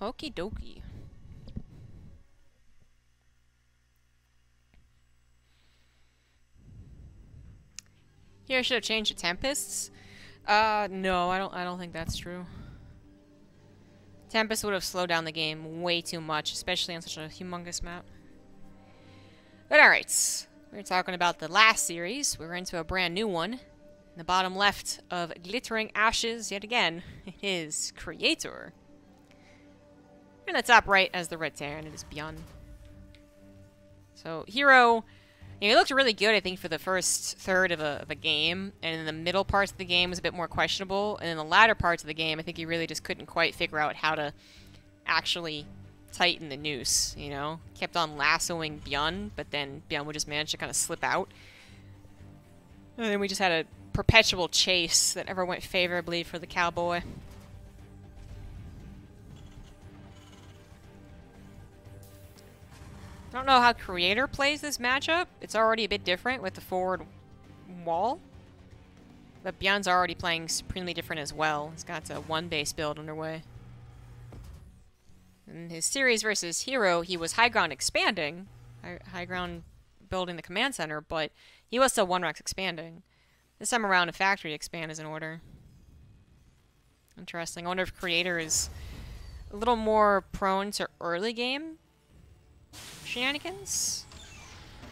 Okie dokie. Here I should have changed the Tempests. No, I don't think that's true. Tempest would have slowed down the game way too much, especially on such a humongous map. But alright, we're talking about the last series. We're into a brand new one. In the bottom left of Glittering Ashes, yet again, it is Creator. And the top right as the Red Terran, it is Byun. So, Hero, he looked really good, I think, for the first third of a game. And in the middle parts of the game was a bit more questionable. And in the latter parts of the game, I think he really just couldn't quite figure out how to actually tighten the noose, you know? Kept on lassoing Byun, but then Byun would just manage to kind of slip out. And then we just had a perpetual chase that never went favorably for the cowboy. I don't know how Creator plays this matchup. It's already a bit different with the forward wall. But Byun's already playing supremely different as well. He's got a one-base build underway. In his series versus Hero, he was high ground expanding. High ground building the command center, but he was still one-rex expanding. This time around, a factory expand is in order. Interesting. I wonder if Creator is a little more prone to early game shenanigans,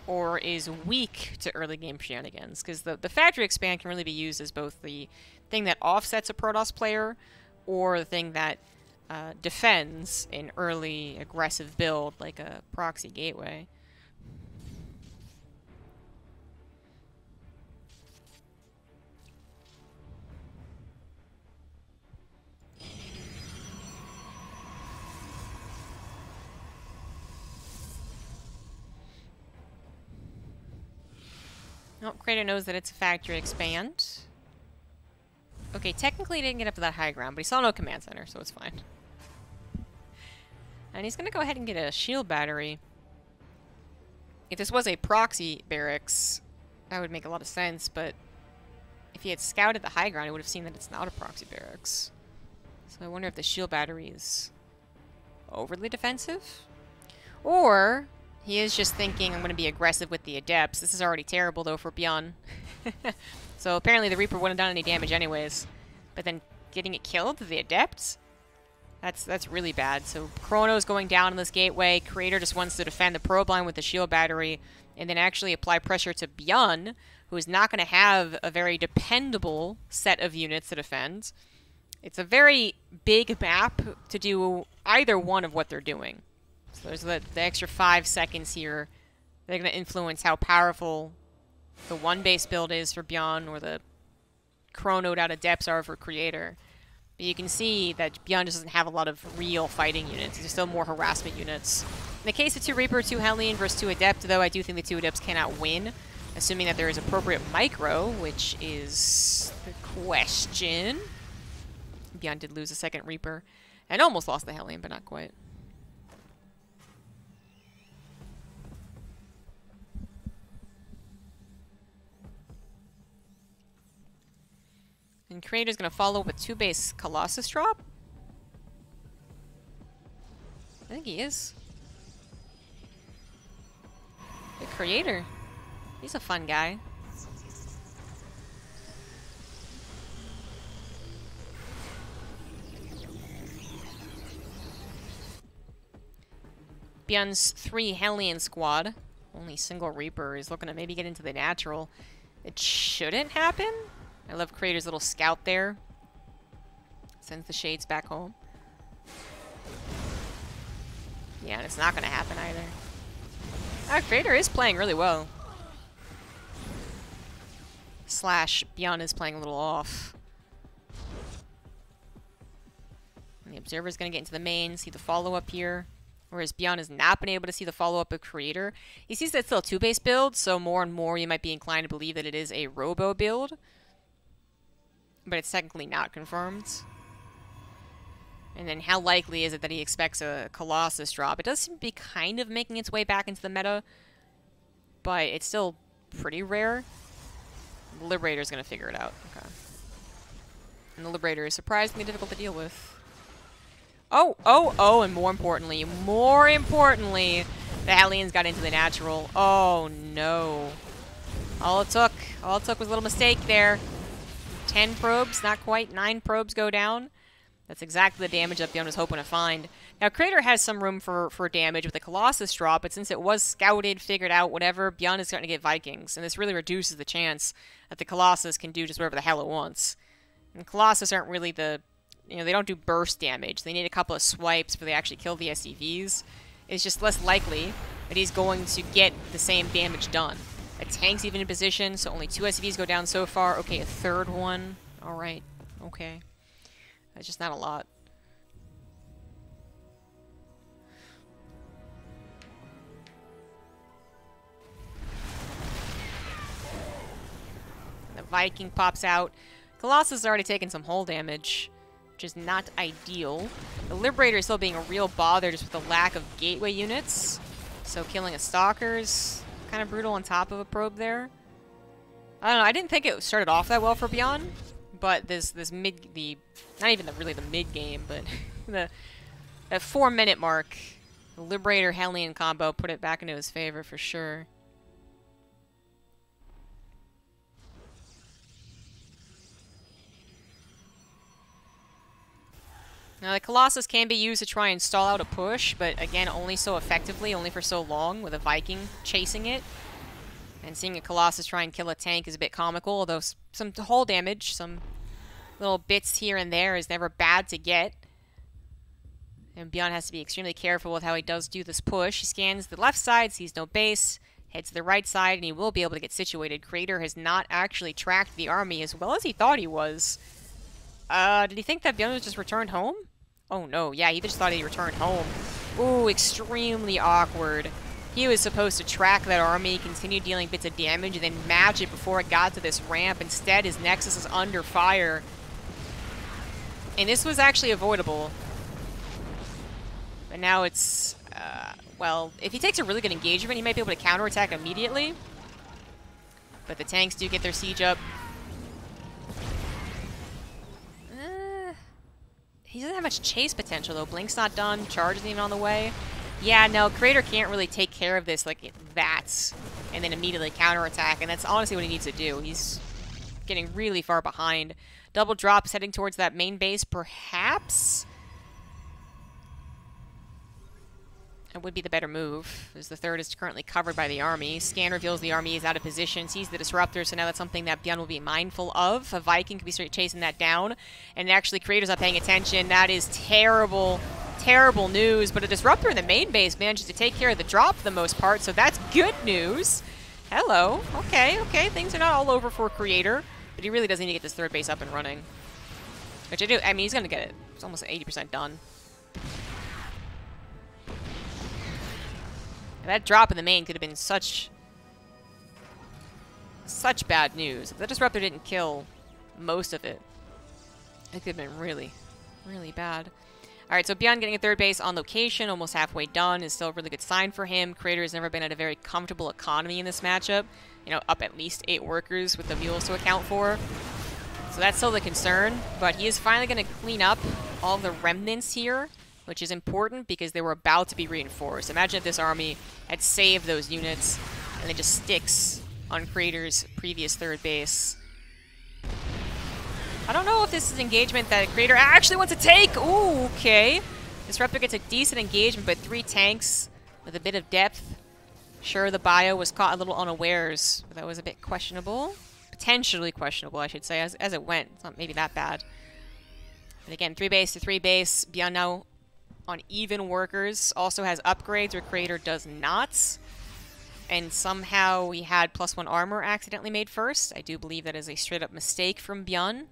or is weak to early game shenanigans, because the factory expand can really be used as both the thing that offsets a Protoss player or the thing that defends an early aggressive build like a proxy gateway. Oh, Creator knows that it's a factory expand. Okay, technically he didn't get up to that high ground, but he saw no command center, so it's fine. And he's gonna go ahead and get a shield battery. If this was a proxy barracks, that would make a lot of sense, but if he had scouted the high ground, he would have seen that it's not a proxy barracks. So I wonder if the shield battery is overly defensive? Or he is just thinking, I'm going to be aggressive with the Adepts. This is already terrible, though, for Byun. So apparently the Reaper wouldn't have done any damage anyways. But then getting it killed to the Adepts? That's really bad. So Chrono's going down in this gateway. Creator just wants to defend the probe line with the shield battery. And then actually apply pressure to Byun, who is not going to have a very dependable set of units to defend. It's a very big map to do either one of what they're doing. So there's the extra 5 seconds here. They're going to influence how powerful the one-base build is for Byun, or the chronoed out Adepts are for Creator. But you can see that Byun just doesn't have a lot of real fighting units. There's still more harassment units. In the case of 2 Reaper, 2 Hellion versus 2 Adept, though, I do think the 2 Adepts cannot win, assuming that there is appropriate micro, which is the question. Byun did lose a second Reaper, and almost lost the Hellion, but not quite. And Creator's going to follow with 2-base Colossus drop? I think he is. The Creator. He's a fun guy. Byun's 3 Hellion squad. Only single Reaper is looking to maybe get into the natural. It shouldn't happen. I love Creator's little scout there. Sends the shades back home. Yeah, and it's not going to happen either. Creator is playing really well. Slash, Byun is playing a little off. And the Observer's going to get into the main, see the follow-up here. Whereas Byun has not been able to see the follow-up of Creator. He sees that it's still a 2-base build, so more and more you might be inclined to believe that it is a Robo build. But it's technically not confirmed. And then how likely is it that he expects a Colossus drop? It does seem to be kind of making its way back into the meta, but it's still pretty rare. The Liberator's going to figure it out. Okay. And the Liberator is surprisingly difficult to deal with. Oh, and more importantly, the Hellions got into the natural. Oh, no. All it took was a little mistake there. 10 probes, not quite. 9 probes go down. That's exactly the damage that Byun was hoping to find. Now, Crater has some room for damage with the Colossus drop, but since it was scouted, figured out, whatever, Byun is starting to get Vikings, and this really reduces the chance that the Colossus can do just whatever the hell it wants. And Colossus aren't really the... they don't do burst damage. They need a couple of swipes before they actually kill the SCVs. It's just less likely that he's going to get the same damage done. A tank's even in position, so only 2 SCVs go down so far. Okay, a third one. Alright, okay. That's just not a lot. The Viking pops out. Colossus has already taken some hull damage, which is not ideal. The Liberator is still being a real bother just with the lack of gateway units. So killing a Stalker's kind of brutal on top of a probe there. I don't know, I didn't think it started off that well for Byun, but not even really the mid game, but the 4-minute mark, the Liberator Hellion combo put it back into his favor for sure. Now, the Colossus can be used to try and stall out a push, but again, only so effectively, only for so long, with a Viking chasing it. And seeing a Colossus try and kill a tank is a bit comical, although some hull damage, some little bits here and there is never bad to get. And Byun has to be extremely careful with how he does do this push. He scans the left side, sees no base, heads to the right side, and he will be able to get situated. Crater has not actually tracked the army as well as he thought he was. Did he think that Byun was just returned home? Oh no, yeah, he just thought he returned home. Ooh, extremely awkward. He was supposed to track that army, continue dealing bits of damage, and then match it before it got to this ramp. Instead, his Nexus is under fire. And this was actually avoidable. But now it's, well, if he takes a really good engagement, he might be able to counterattack immediately. But the tanks do get their siege up. He doesn't have much chase potential, though. Blink's not done. Charge isn't even on the way. Yeah, no, Crater can't really take care of this like that and then immediately counterattack, and that's honestly what he needs to do. He's getting really far behind. Double drops heading towards that main base, perhaps? That would be the better move, as the third is currently covered by the army. Scan reveals the army is out of position, sees the disruptor, so now that's something that Byun will be mindful of. A Viking could be straight chasing that down, and actually Crater's not paying attention. That is terrible, terrible news, but a disruptor in the main base manages to take care of the drop for the most part, so that's good news. Hello. Okay, things are not all over for Creator, but he really does need to get this third base up and running. Which I mean, he's going to get it. It's almost 80% done. That drop in the main could have been such bad news. If the disruptor didn't kill most of it, it could have been really, really bad. Alright, so Byun getting a third base on location, almost halfway done, is still a really good sign for him. Crater has never been at a very comfortable economy in this matchup. You know, up at least 8 workers with the mules to account for. So that's still the concern, but he is finally going to clean up all the remnants here, which is important because they were about to be reinforced. Imagine if this army had saved those units and it just sticks on Crater's previous third base. I don't know if this is engagement that Crater actually wants to take. Ooh, okay. Disruptor gets a decent engagement, but 3 tanks with a bit of depth. Sure, the bio was caught a little unawares, but that was a bit questionable. Potentially questionable, I should say, as it went. It's not maybe that bad. But again, 3 base to 3 base. Byun now on even workers, also has upgrades where Crater does not. And somehow we had +1 armor accidentally made first. I do believe that is a straight up mistake from Byun.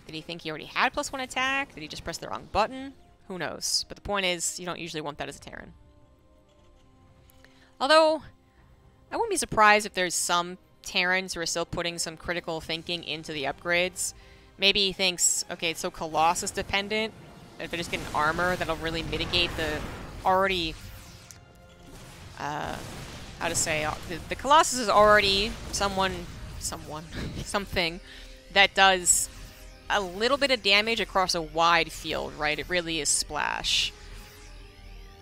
Did he think he already had +1 attack? Did he just press the wrong button? Who knows? But the point is, you don't usually want that as a Terran. Although, I wouldn't be surprised if there's some Terrans who are still putting some critical thinking into the upgrades. Maybe he thinks, okay, it's so Colossus dependent. If they're just getting armor, that'll really mitigate the already, how to say, the Colossus is already something that does a little bit of damage across a wide field, right? It really is splash.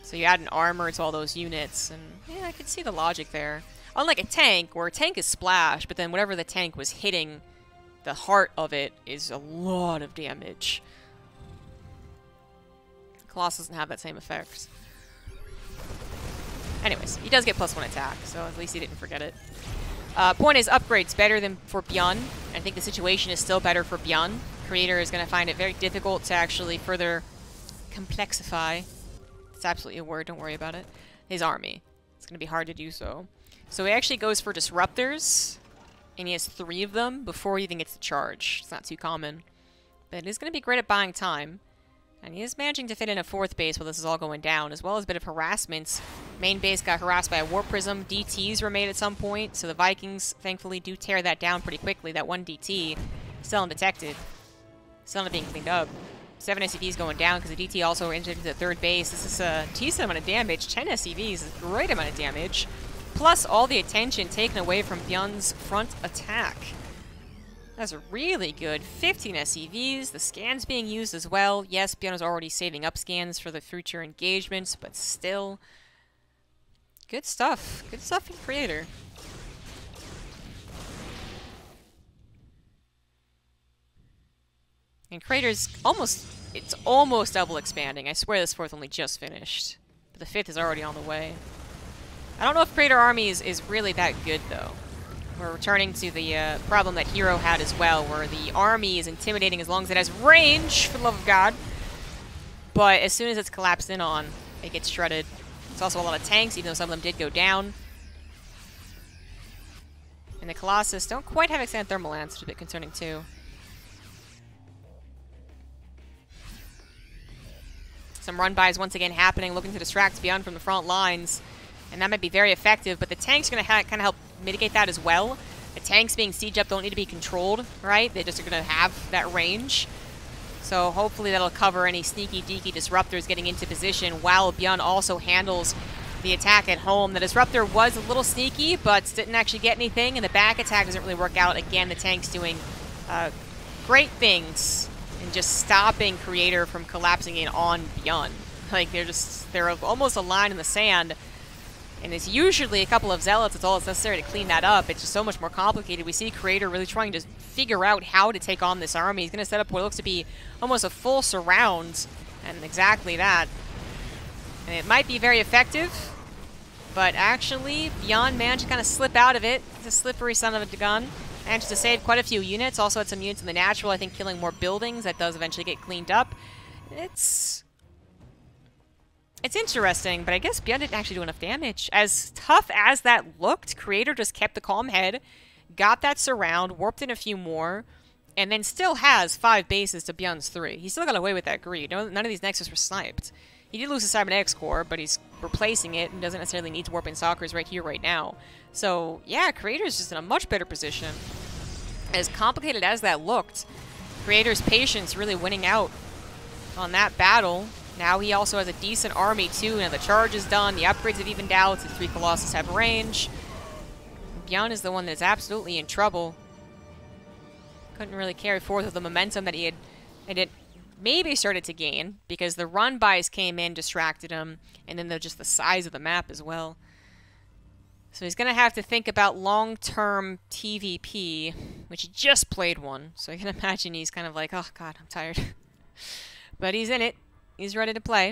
So you add an armor to all those units, and yeah, I can see the logic there. Unlike a tank, where a tank is splash, but then whatever the tank was hitting, the heart of it is a lot of damage. Colossus doesn't have that same effect. Anyways, he does get +1 attack, so at least he didn't forget it. Point is, upgrades better than for Byun. I think the situation is still better for Byun. Creator is going to find it very difficult to actually further complexify. It's absolutely a word, don't worry about it. His army. It's going to be hard to do so. So he actually goes for disruptors, and he has 3 of them before he even gets to charge. It's not too common. But it is going to be great at buying time. And he is managing to fit in a 4th base while this is all going down, as well as a bit of harassment. Main base got harassed by a Warp Prism. DTs were made at some point, so the Vikings, thankfully, do tear that down pretty quickly. That 1 DT, still undetected. Still not being cleaned up. 7 SCVs going down because the DT also entered into the 3rd base. This is a decent amount of damage. 10 SCVs is a great amount of damage. Plus all the attention taken away from Byun's front attack. That's really good. 15 SCVs. The scans being used as well. Yes, Byun is already saving up scans for the future engagements, but still. Good stuff. Good stuff in Creator. And Creator's almost... It's almost double expanding. I swear this 4th only just finished. But the 5th is already on the way. I don't know if Creator Army is really that good, though. We're returning to the problem that Hero had as well, where the army is intimidating as long as it has range, for the love of God. But as soon as it's collapsed in on, it gets shredded. It's also a lot of tanks, even though some of them did go down. And the Colossus don't quite have extended thermal lance, which is a bit concerning too. Some run-bys once again happening, looking to distract Byun from the front lines. And that might be very effective, but the tanks are going to kind of help mitigate that as well. The tanks being sieged up don't need to be controlled, right? They just are going to have that range. So hopefully that'll cover any sneaky deaky disruptors getting into position while Byun also handles the attack at home. The disruptor was a little sneaky, but didn't actually get anything, and the back attack doesn't really work out. Again, the tank's doing great things and just stopping Creator from collapsing in on Byun. Like, they're almost a line in the sand. And it's usually a couple of zealots. It's all that's necessary to clean that up. It's just so much more complicated. We see Creator really trying to figure out how to take on this army. He's going to set up what looks to be almost a full surround. And exactly that. And it might be very effective. But actually, Byun managed to kind of slip out of it. It's a slippery son of a gun. Managed to save quite a few units. Also had some units in the natural, I think, killing more buildings. That does eventually get cleaned up. It's interesting, but I guess Byun didn't actually do enough damage. As tough as that looked, Creator just kept the calm head, got that surround, warped in a few more, and then still has 5 bases to Byun's 3. He still got away with that greed. None of these Nexus were sniped. He did lose a Cybernetics core, but he's replacing it and doesn't necessarily need to warp in Stalkers right here, right now. So, yeah, Creator's just in a much better position. As complicated as that looked, Creator's patience really winning out on that battle. Now he also has a decent army, too. Now the charge is done. The upgrades have evened out. The 3 Colossus have range. Byun is the one that's absolutely in trouble. Couldn't really carry forth with the momentum that he had maybe started to gain, because the run-bys came in, distracted him, and then just the size of the map as well. So he's going to have to think about long-term TVP, which he just played one. So I can imagine he's kind of like, oh, God, I'm tired. But he's in it. He's ready to play.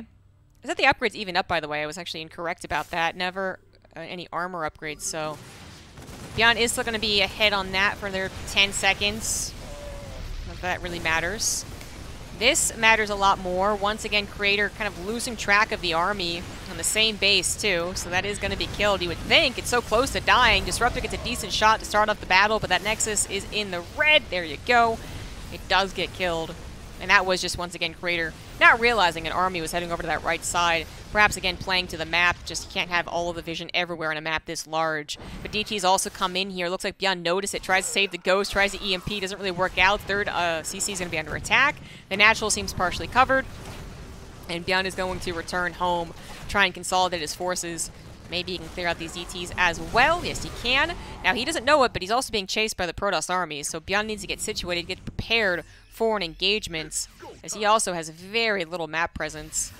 Is that the upgrades even up, by the way? I was actually incorrect about that. Never any armor upgrades, so... Byun is still going to be ahead on that for their 10 seconds. Not that really matters. This matters a lot more. Once again, Creator kind of losing track of the army on the same base, too. So that is going to be killed, you would think. It's so close to dying. Disruptor gets a decent shot to start off the battle, but that Nexus is in the red. There you go. It does get killed. And that was just, once again, Creator not realizing an army was heading over to that right side. Perhaps, again, playing to the map. Just, you can't have all of the vision everywhere on a map this large. But DT's also come in here. Looks like Byun noticed it. Tries to save the Ghost. Tries the EMP. Doesn't really work out. Third CC is going to be under attack. The Natural seems partially covered. And Byun is going to return home. Try and consolidate his forces. Maybe he can clear out these DTs as well. Yes, he can. Now, he doesn't know it, but he's also being chased by the Protoss army, so Byun needs to get situated, get prepared for an engagement, as he also has very little map presence.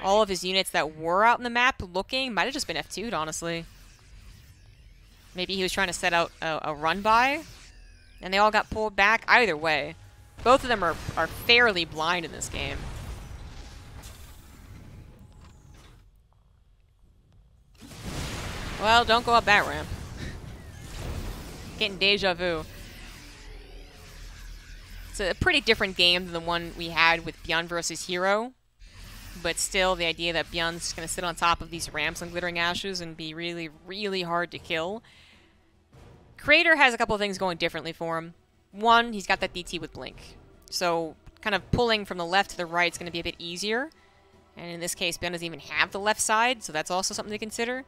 All of his units that were out in the map looking might have just been F2'd, honestly. Maybe he was trying to set out a run-by, and they all got pulled back. Either way, both of them are fairly blind in this game. Well, don't go up that ramp. Getting deja vu. It's a pretty different game than the one we had with Byun versus Hero. But still, the idea that Byun's going to sit on top of these ramps on Glittering Ashes and be really, really hard to kill. Creator has a couple of things going differently for him. One, he's got that DT with Blink. So, kind of pulling from the left to the right is going to be a bit easier. And in this case, Byun doesn't even have the left side, so that's also something to consider.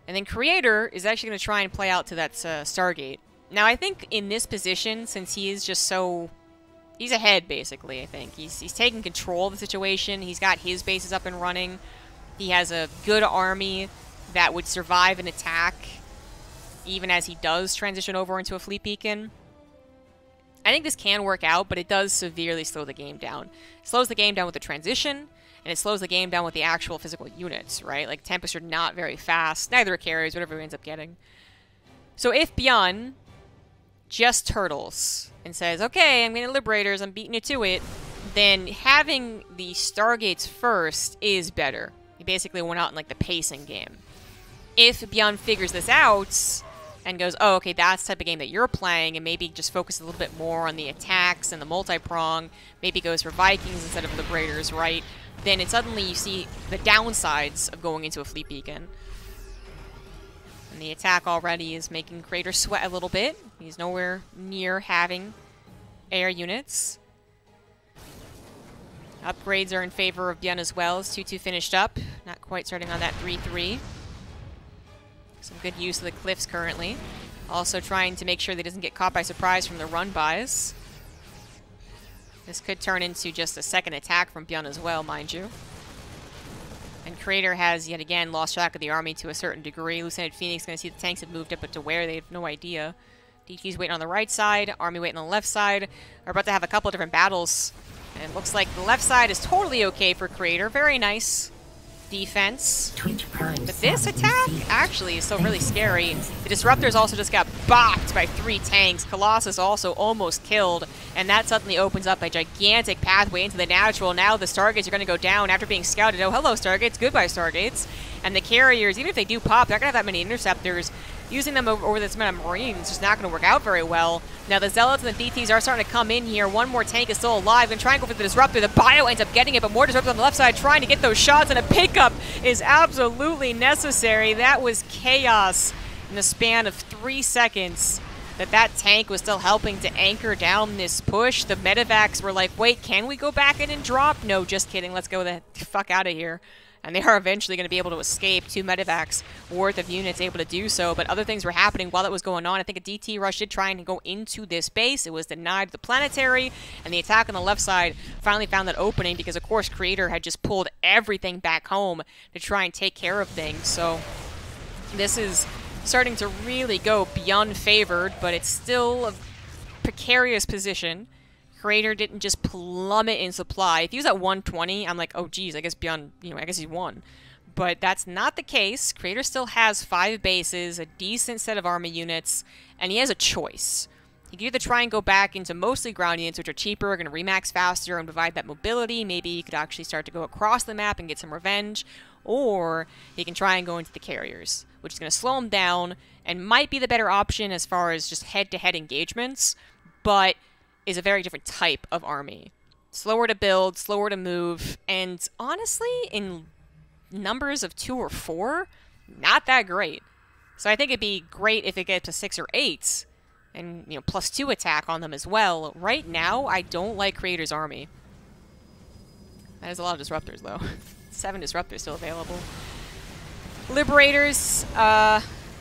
And then Creator is actually going to try and play out to that Stargate. Now, I think in this position, since he is just so... He's ahead, basically, I think. He's taking control of the situation. He's got his bases up and running. He has a good army that would survive an attack, even as he does transition over into a Fleet Beacon. I think this can work out, but it does severely slow the game down. It slows the game down with the transition, and it slows the game down with the actual physical units, right? Like, Tempest are not very fast. Neither are carriers, whatever he ends up getting. So if Byun just turtles and says, okay, I'm getting Liberators, I'm beating you to it, then having the Stargates first is better. He basically went out in, like, the pacing game. If Byun figures this out and goes, oh, okay, that's the type of game that you're playing, and maybe just focus a little bit more on the attacks and the multi-prong, maybe goes for Vikings instead of Liberators, right? Then it suddenly you see the downsides of going into a Fleet Beacon. And the attack already is making Creator sweat a little bit. He's nowhere near having air units. Upgrades are in favor of Byun as well. It's 2-2 finished up. Not quite starting on that 3-3. Some good use of the cliffs currently. Also trying to make sure that he doesn't get caught by surprise from the run-bys. This could turn into just a second attack from Byun as well, mind you. And Creator has, yet again, lost track of the army to a certain degree. Lieutenant Phoenix going to see the tanks have moved up, but to where, they have no idea. DT's waiting on the right side, army waiting on the left side. We're about to have a couple of different battles. And it looks like the left side is totally okay for Creator. Very nice defense. But this attack actually is still really scary. The Disruptors also just got bopped by 3 tanks. Colossus also almost killed. And that suddenly opens up a gigantic pathway into the natural. Now the Stargates are going to go down after being scouted. Oh, hello, Stargates. Goodbye, Stargates. And the carriers, even if they do pop, they're not going to have that many interceptors. Using them over this amount of Marines is just not going to work out very well. Now the Zealots and the DTs are starting to come in here. One more tank is still alive. Going to try and go for the Disruptor. The Bio ends up getting it, but more Disruptors on the left side trying to get those shots, and a pickup is absolutely necessary. That was chaos in the span of 3 seconds. That tank was still helping to anchor down this push. The medevacs were like, wait, can we go back in and drop? No, just kidding. Let's go the fuck out of here. And they are eventually going to be able to escape. 2 medevacs worth of units able to do so. But other things were happening while it was going on. I think a DT rush did try and go into this base. It was denied the Planetary. And the attack on the left side finally found that opening because, of course, Creator had just pulled everything back home to try and take care of things. So this is starting to really go beyond favored, but it's still a precarious position. Creator didn't just plummet in supply. If he was at 120, I'm like, oh geez, I guess Byun, I guess he won. But that's not the case. Creator still has 5 bases, a decent set of army units, and he has a choice. He could either try and go back into mostly ground units, which are cheaper, are going to remax faster and provide that mobility. Maybe he could actually start to go across the map and get some revenge. Or he can try and go into the carriers, which is going to slow him down and might be the better option as far as just head-to-head engagements, but is a very different type of army. Slower to build, slower to move, and honestly, in numbers of 2 or 4, not that great. So I think it'd be great if it gets to 6 or 8, and +2 attack on them as well. Right now, I don't like Creator's army. That is a lot of Disruptors, though. 7 Disruptors still available. Liberators,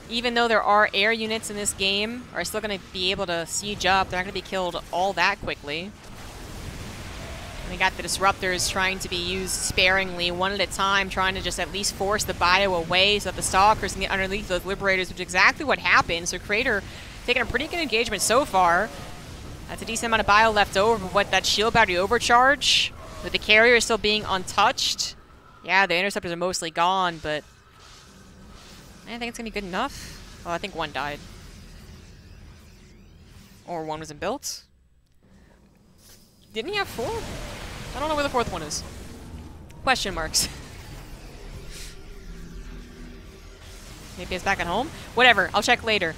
even though there are air units in this game, are still going to be able to siege up. They're not going to be killed all that quickly. We got the disruptors trying to be used sparingly, one at a time, trying to just at least force the bio away so that the stalkers can get underneath those liberators, which is exactly what happened. So Crater taking a pretty good engagement so far. That's a decent amount of bio left over, but what, that shield battery overcharge, with the carrier still being untouched. Yeah, the interceptors are mostly gone, but I think it's going to be good enough. Oh, I think one died. Or one wasn't built. Didn't he have 4? I don't know where the 4th one is. Question marks. Maybe it's back at home? Whatever, I'll check later.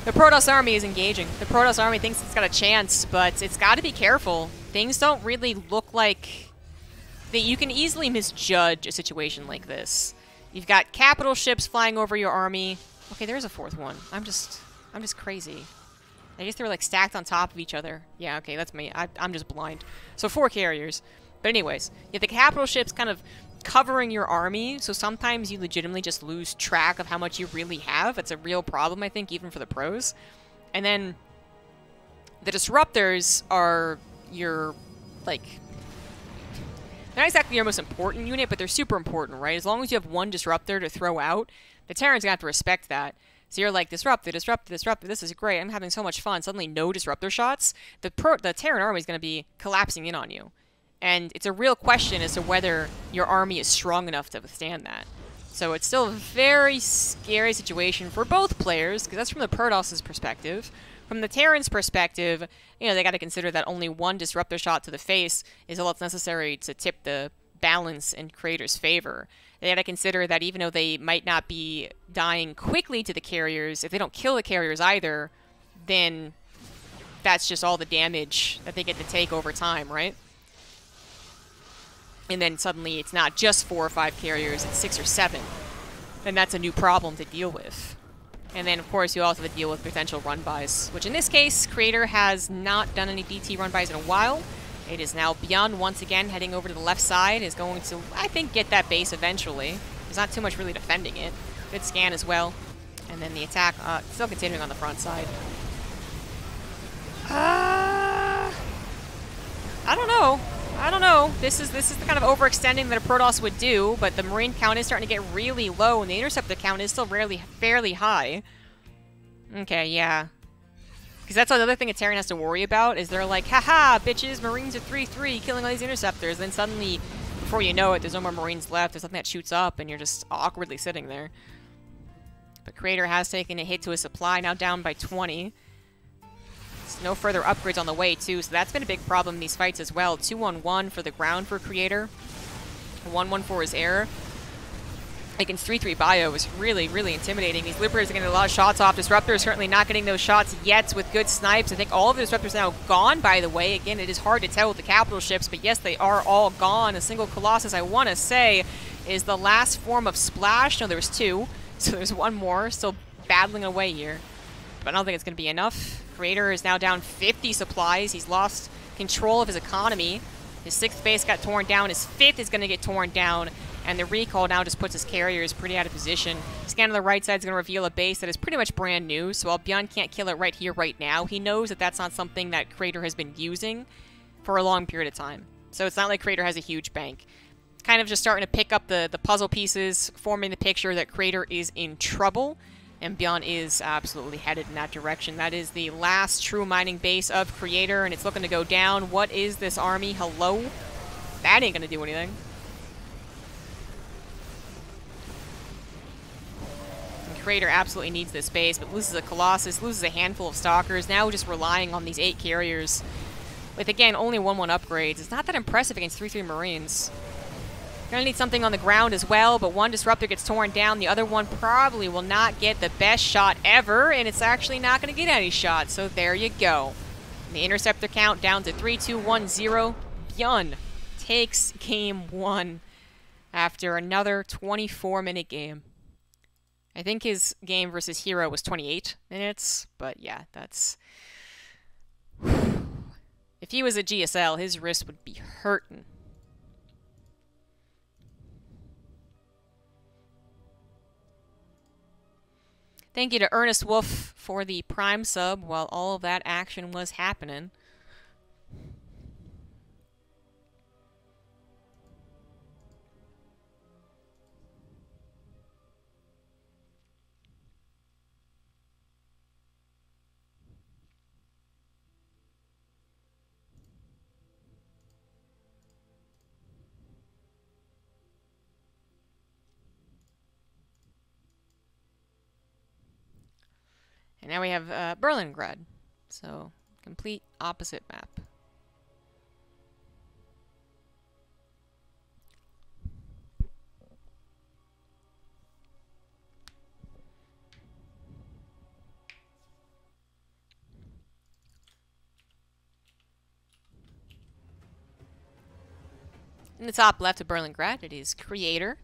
The Protoss army is engaging. The Protoss army thinks it's got a chance, but it's got to be careful. Things don't really look like... You can easily misjudge a situation like this. You've got capital ships flying over your army. Okay, there's a 4th one. I'm just crazy. I guess they were like stacked on top of each other. Yeah, okay, that's me. I'm just blind. So 4 carriers. But anyways, you have the capital ships kind of covering your army, so sometimes you legitimately just lose track of how much you really have. It's a real problem, I think, even for the pros. And then the disruptors are your, like... They're not exactly your most important unit, but they're super important, right? As long as you have one disruptor to throw out, the Terran's gonna have to respect that. So you're like, disruptor, disruptor, disruptor, this is great, I'm having so much fun. Suddenly no disruptor shots. The Terran army is going to be collapsing in on you. And it's a real question as to whether your army is strong enough to withstand that. So it's still a very scary situation for both players, because that's from the Protoss' perspective. From the Terran's perspective, you know, they got to consider that only one disruptor shot to the face is all that's necessary to tip the balance in Crater's favor. They got to consider that even though they might not be dying quickly to the carriers, if they don't kill the carriers either, then that's just all the damage that they get to take over time, right? And then suddenly it's not just 4 or 5 carriers, it's 6 or 7. And that's a new problem to deal with. And then, of course, you also have to deal with potential run-bys, which in this case, Crater has not done any DT run-bys in a while. It is now Byun once again heading over to the left side, is going to, I think, get that base eventually. There's not too much really defending it. Good scan as well. And then the attack, still continuing on the front side. I don't know. I don't know. This is the kind of overextending that a Protoss would do, but the Marine count is starting to get really low, and the Interceptor count is still fairly high. Okay, yeah. Because that's another thing a Terran has to worry about, is they're like, haha, bitches, Marines are 3-3, killing all these Interceptors. Then suddenly, before you know it, there's no more Marines left, there's something that shoots up, and you're just awkwardly sitting there. But Crater has taken a hit to his supply, now down by 20. There's no further upgrades on the way, too, so that's been a big problem in these fights as well. 2-1-1 for the ground for Creator. 1-1 for his air. Against 3-3 bio is really, really intimidating. These Liberators are getting a lot of shots off. Disruptors certainly not getting those shots yet with good snipes. I think all of the Disruptors now gone, by the way. Again, it is hard to tell with the capital ships, but yes, they are all gone. A single Colossus, I want to say, is the last form of Splash. No, there was 2, so there's 1 more. Still battling away here. But I don't think it's going to be enough. Creator is now down 50 supplies. He's lost control of his economy. His 6th base got torn down. His 5th is going to get torn down. And the recall now just puts his carriers pretty out of position. Scan on the right side is going to reveal a base that is pretty much brand new. So while Byun can't kill it right here, right now, he knows that that's not something that Crater has been using for a long period of time. So it's not like Crater has a huge bank. It's kind of just starting to pick up the puzzle pieces, forming the picture that Crater is in trouble. And Byun is absolutely headed in that direction. That is the last true mining base of Creator, and it's looking to go down. What is this army? Hello? That ain't going to do anything. Creator absolutely needs this base, but loses a Colossus, loses a handful of Stalkers, now just relying on these 8 carriers. With, again, only 1-1 upgrades. It's not that impressive against 3-3 Marines. Gonna need something on the ground as well, but one Disruptor gets torn down, the other one probably will not get the best shot ever, and it's actually not gonna get any shots, so there you go. The Interceptor count down to 3-2-1-0. Byun takes game 1 after another 24-minute game. I think his game versus Hero was 28 minutes, but yeah, that's... If he was a GSL, his wrist would be hurting. Thank you to Ernest Wolf for the Prime sub while all of that action was happening. And now we have Berlingrad. So, complete opposite map. In the top left of Berlingrad, it is Creator.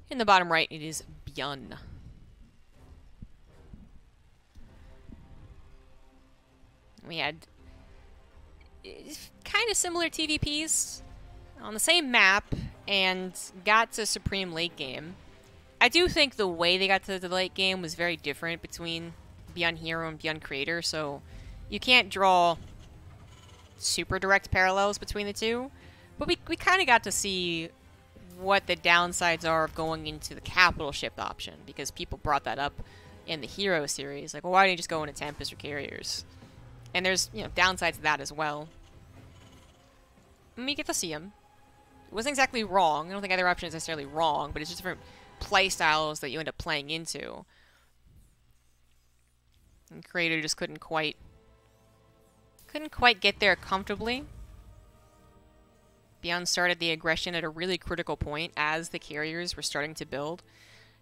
In the bottom right, it is Byun. We had kind of similar TVPs on the same map and got to Supreme late game. I do think the way they got to the late game was very different between Byun Hero and Byun Creator, so you can't draw super direct parallels between the two. But we kind of got to see what the downsides are of going into the capital ship option, because people brought that up in the Hero series. Like, well, why don't you just go into Tempest or Carriers? And there's, you know, downsides to that as well. And we get to see them. It wasn't exactly wrong. I don't think either option is necessarily wrong, but it's just different play styles that you end up playing into. And Creator just couldn't quite get there comfortably. Byun started the aggression at a really critical point as the Carriers were starting to build.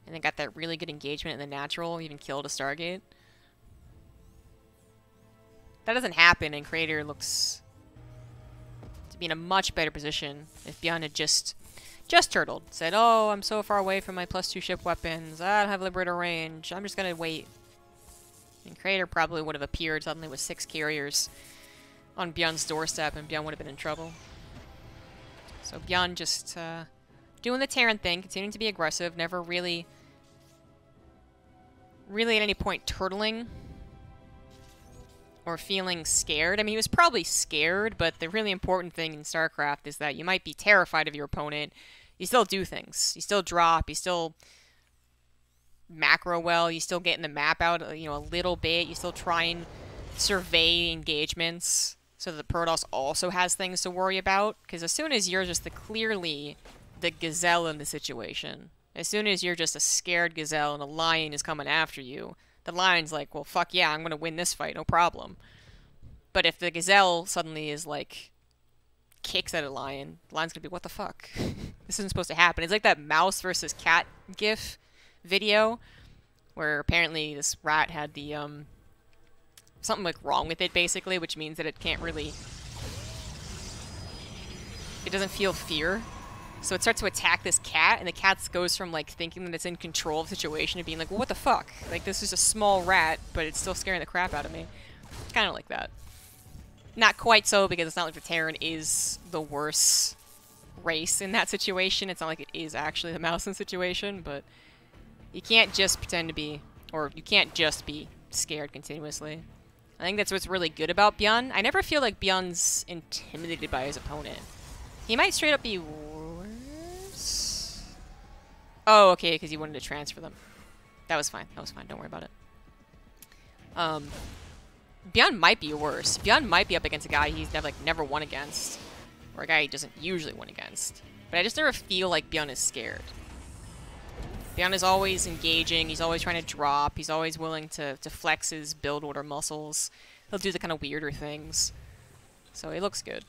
And then got that really good engagement in the natural, even killed a Stargate. That doesn't happen, and Creator looks to be in a much better position if Byun had just turtled. Said, oh, I'm so far away from my +2 ship weapons, I don't have Liberator range, I'm just gonna wait. And Creator probably would have appeared suddenly with 6 Carriers on Byun's doorstep, and Byun would have been in trouble. So Byun just doing the Terran thing, continuing to be aggressive, never really at any point turtling or feeling scared. I mean, he was probably scared, but the really important thing in StarCraft is that you might be terrified of your opponent. You still do things. You still drop. You still macro well. You still getting the map out, you know, a little bit. You still try and survey engagements so that the Protoss also has things to worry about. Because as soon as you're just clearly the gazelle in the situation, as soon as you're just a scared gazelle and a lion is coming after you, the lion's like, well, fuck yeah, I'm gonna win this fight, no problem. But if the gazelle suddenly is like, kicks at a lion, the lion's gonna be, what the fuck? This isn't supposed to happen. It's like that mouse versus cat gif video, where apparently this rat had the, something like wrong with it, basically, which means that it can't really, it doesn't feel fear. So it starts to attack this cat, and the cat goes from, like, thinking that it's in control of the situation to being like, well, what the fuck? Like, this is a small rat, but it's still scaring the crap out of me. It's kind of like that. Not quite so, because it's not like the Terran is the worst race in that situation. It's not like it is actually the mouse in the situation, but you can't just pretend to be, or you can't just be scared continuously. I think that's what's really good about Byun. I never feel like Byun's intimidated by his opponent. He might straight up be worse. Oh, okay, because he wanted to transfer them. That was fine. That was fine. Don't worry about it. Byun might be worse. Byun might be up against a guy he's never won against, or a guy he doesn't usually win against. But I just never feel like Byun is scared. Byun is always engaging. He's always trying to drop. He's always willing to flex his build order muscles. He'll do the kind of weirder things. So he looks good.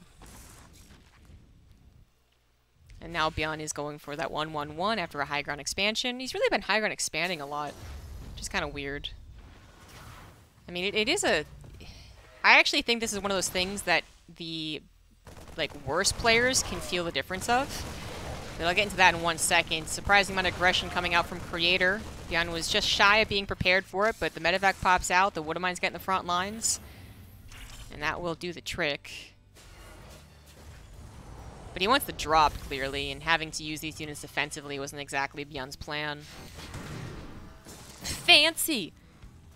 And now Byun is going for that 1-1-1 after a high ground expansion. He's really been high ground expanding a lot, which is kind of weird. I mean, it is a... I actually think this is one of those things that the, like, worst players can feel the difference of. But I'll get into that in 1 second. Surprising amount of aggression coming out from Creator. Byun was just shy of being prepared for it, but the medevac pops out, the Woodamines get in the front lines, and that will do the trick. But he wants the drop, clearly, and having to use these units defensively wasn't exactly Byun's plan. Fancy!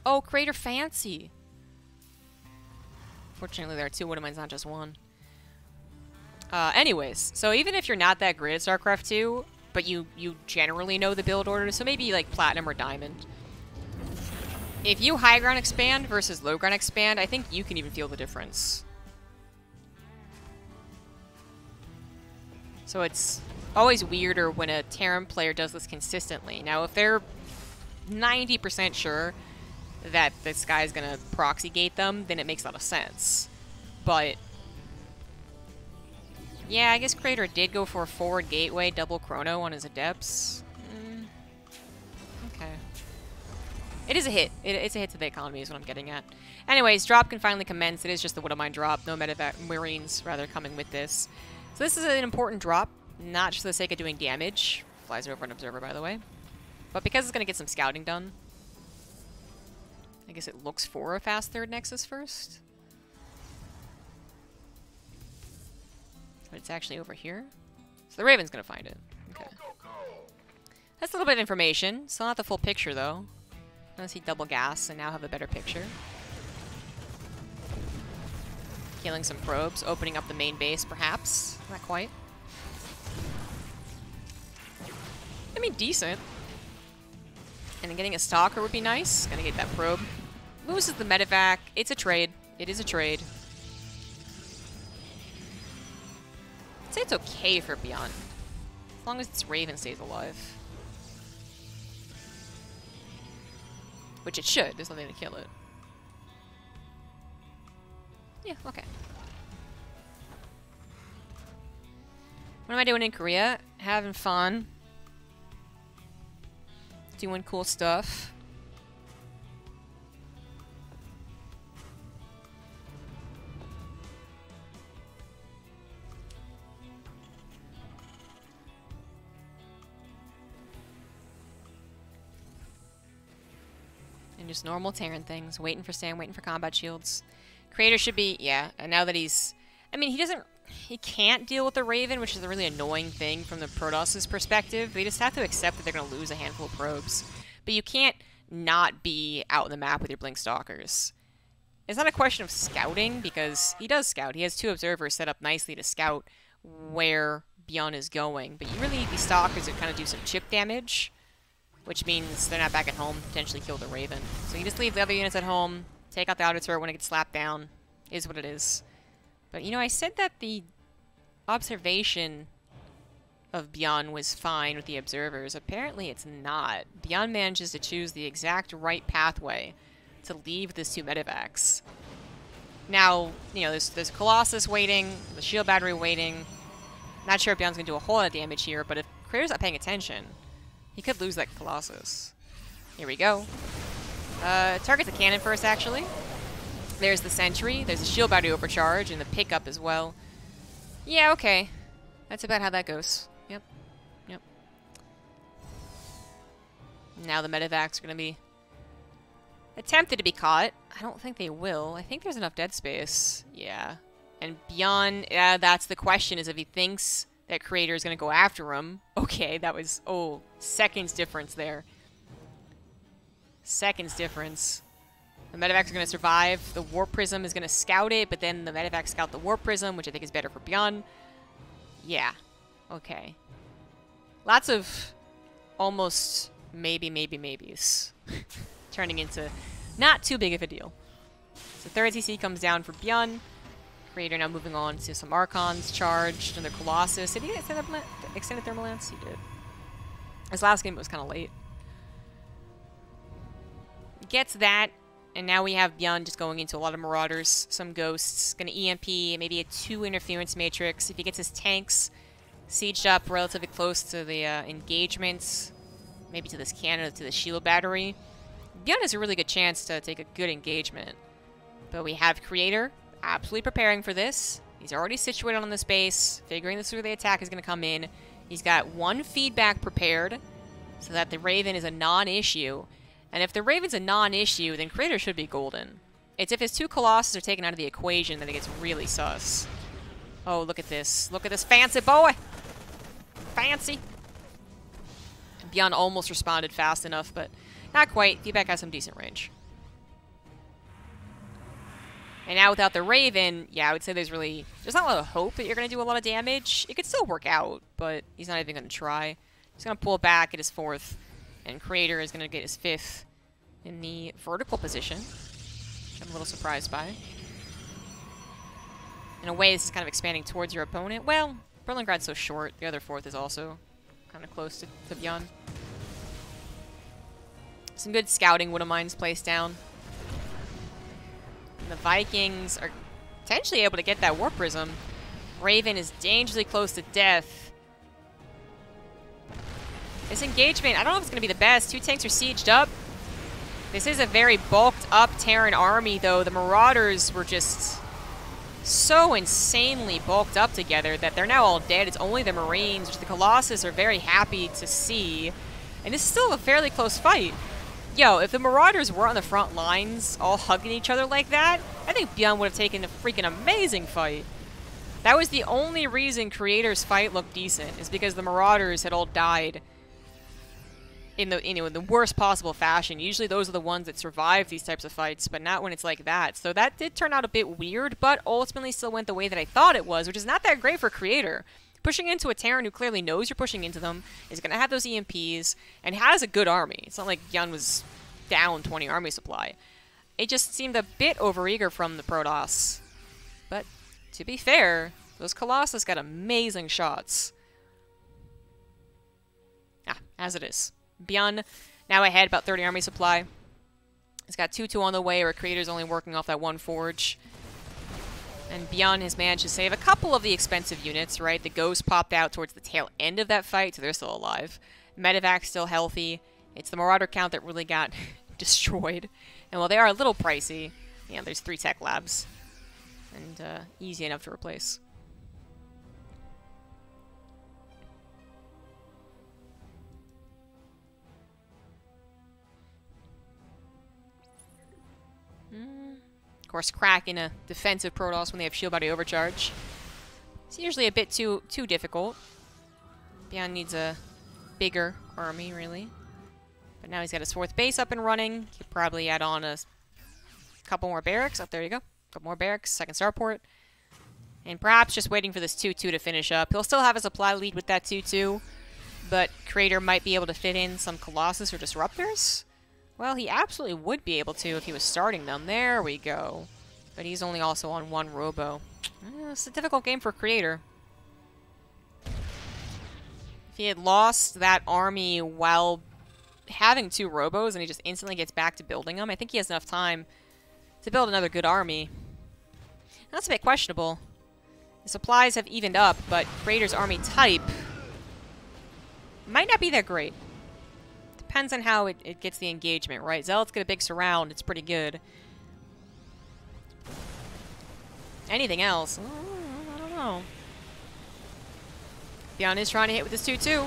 Oh, Creator fancy! Fortunately, there are 2 Woodamines, not just 1. Anyways, so even if you're not that great at StarCraft 2, but you generally know the build order, so maybe like Platinum or Diamond, if you high ground expand versus low ground expand, I think you can even feel the difference. So it's always weirder when a Terran player does this consistently. Now, if they're 90% sure that this guy's gonna proxy gate them, then it makes a lot of sense. But yeah, I guess Creator did go for a forward gateway, double chrono on his Adepts. Okay. It is a hit. It's a hit to the economy is what I'm getting at. Anyways, drop can finally commence. It is just the Widowmine drop. No Marines, rather, coming with this. So this is an important drop, not just for the sake of doing damage. Flies over an Observer, by the way. But because it's going to get some scouting done. I guess it looks for a fast third Nexus first. But it's actually over here. So the Raven's going to find it. Okay. That's a little bit of information. Still not the full picture, though. Unless he double gas and now have a better picture. Killing some probes, opening up the main base, perhaps. Not quite. I mean, decent. And then getting a stalker would be nice. Gonna get that probe. Loses the medevac. It's a trade. It is a trade. I'd say it's okay for Byun. As long as its Raven stays alive. Which it should. There's nothing to kill it. Yeah, okay. What am I doing in Korea? Having fun. Doing cool stuff. And just normal Terran things. Waiting for Stan, waiting for combat shields. Creator should be, yeah, and now that he's... I mean, he can't deal with the Raven, which is a really annoying thing from the Protoss' perspective. They just have to accept that they're going to lose a handful of probes. But you can't not be out in the map with your Blink Stalkers. It's not a question of scouting, because he does scout. He has 2 observers set up nicely to scout where Byun is going. But you really need these Stalkers to kind of do some chip damage, which means they're not back at home, potentially kill the Raven. So you just leave the other units at home, take out the outer turret when it gets slapped down. Is what it is. But, you know, I said that the observation of Byun was fine with the observers. Apparently it's not. Byun manages to choose the exact right pathway to leave this 2 medevacs. Now, you know, there's Colossus waiting, the shield battery waiting. Not sure if Byun's going to do a whole lot of damage here, but if Creator's not paying attention, he could lose that Colossus. Here we go. Target the cannon first, actually. There's the sentry. There's a shield battery overcharge and the pickup as well. Yeah, okay. That's about how that goes. Yep. Yep. Now the medevacs are going to be attempted to be caught. I don't think they will. I think there's enough dead space. Yeah. And Byun, that's the question, is if he thinks that Creator is going to go after him. Okay, that was, oh, seconds difference there. Seconds difference. The medevacs are going to survive. The Warp Prism is going to scout it, but then the medevacs scout the Warp Prism, which I think is better for Byun. Yeah. Okay. Lots of almost maybes. Turning into not too big of a deal. So third CC comes down for Byun. Creator now moving on to some Archons charged. Another Colossus. Did he get extended Thermal Lance? He did. His last game was kind of late. Gets that. And now we have Byun just going into a lot of Marauders, some Ghosts, gonna EMP, maybe a 2 Interference Matrix. If he gets his tanks sieged up relatively close to the engagements, maybe to this cannon, to the shield battery, Byun has a really good chance to take a good engagement. But we have Creator absolutely preparing for this. He's already situated on this base, figuring this is where the attack is gonna come in. He's got 1 feedback prepared, so that the Raven is a non-issue. And if the Raven's a non-issue, then Creator should be golden. It's if his 2 Colossus are taken out of the equation that it gets really sus. Oh, look at this. Look at this fancy boy! Fancy! Byun almost responded fast enough, but not quite. Feedback has some decent range. And now without the Raven, yeah, I would say there's not a lot of hope that you're going to do a lot of damage. It could still work out, but he's not even going to try. He's going to pull back at his 4th. And Creator is going to get his 5th in the vertical position, which I'm a little surprised by. In a way, this is kind of expanding towards your opponent. Well, Berlingrad's so short. The other 4th is also kind of close to Byun. Some good scouting Widowmines placed down. And the Vikings are potentially able to get that War Prism. Raven is dangerously close to death. This engagement, I don't know if it's going to be the best. 2 tanks are sieged up. This is a very bulked up Terran army, though. The Marauders were just so insanely bulked up together that they're now all dead. It's only the Marines, which the Colossus are very happy to see. And this is still a fairly close fight. Yo, if the Marauders were on the front lines, all hugging each other like that, I think Byun would have taken a freaking amazing fight. That was the only reason Creator's fight looked decent, is because the Marauders had all died in the worst possible fashion. Usually those are the ones that survive these types of fights, but not when it's like that. So that did turn out a bit weird, but ultimately still went the way that I thought it was, which is not that great for Creator. Pushing into a Terran who clearly knows you're pushing into them, is going to have those EMPs, and has a good army. It's not like Byun was down 20 army supply. It just seemed a bit overeager from the Protoss. But, to be fair, those Colossus got amazing shots. As it is. Byun, now ahead, about 30 army supply. He's got 2-2 on the way, where Creator's only working off that 1 forge. And Byun has managed to save a couple of the expensive units, right? The Ghost popped out towards the tail end of that fight, so they're still alive. Medevac's still healthy. It's the Marauder count that really got destroyed. And while they are a little pricey, yeah, there's 3 tech labs. And easy enough to replace. Of course, cracking a defensive Protoss when they have shield body overcharge. It's usually a bit too difficult. Byun needs a bigger army, really. But now he's got his 4th base up and running. He'll probably add on a couple more barracks. Oh, there you go. A couple more barracks, 2nd starport. And perhaps just waiting for this 2-2 to finish up. He'll still have a supply lead with that 2-2. But Creator might be able to fit in some Colossus or Disruptors. Well, he absolutely would be able to if he was starting them. There we go. But he's only also on 1 Robo. It's a difficult game for Creator. If he had lost that army while having 2 Robos and he just instantly gets back to building them, I think he has enough time to build another good army. That's a bit questionable. The supplies have evened up, but Creator's army type might not be that great. Depends on how it gets the engagement, right? Zealots get a big surround. It's pretty good. Anything else? I don't know. Byun is trying to hit with his 2-2.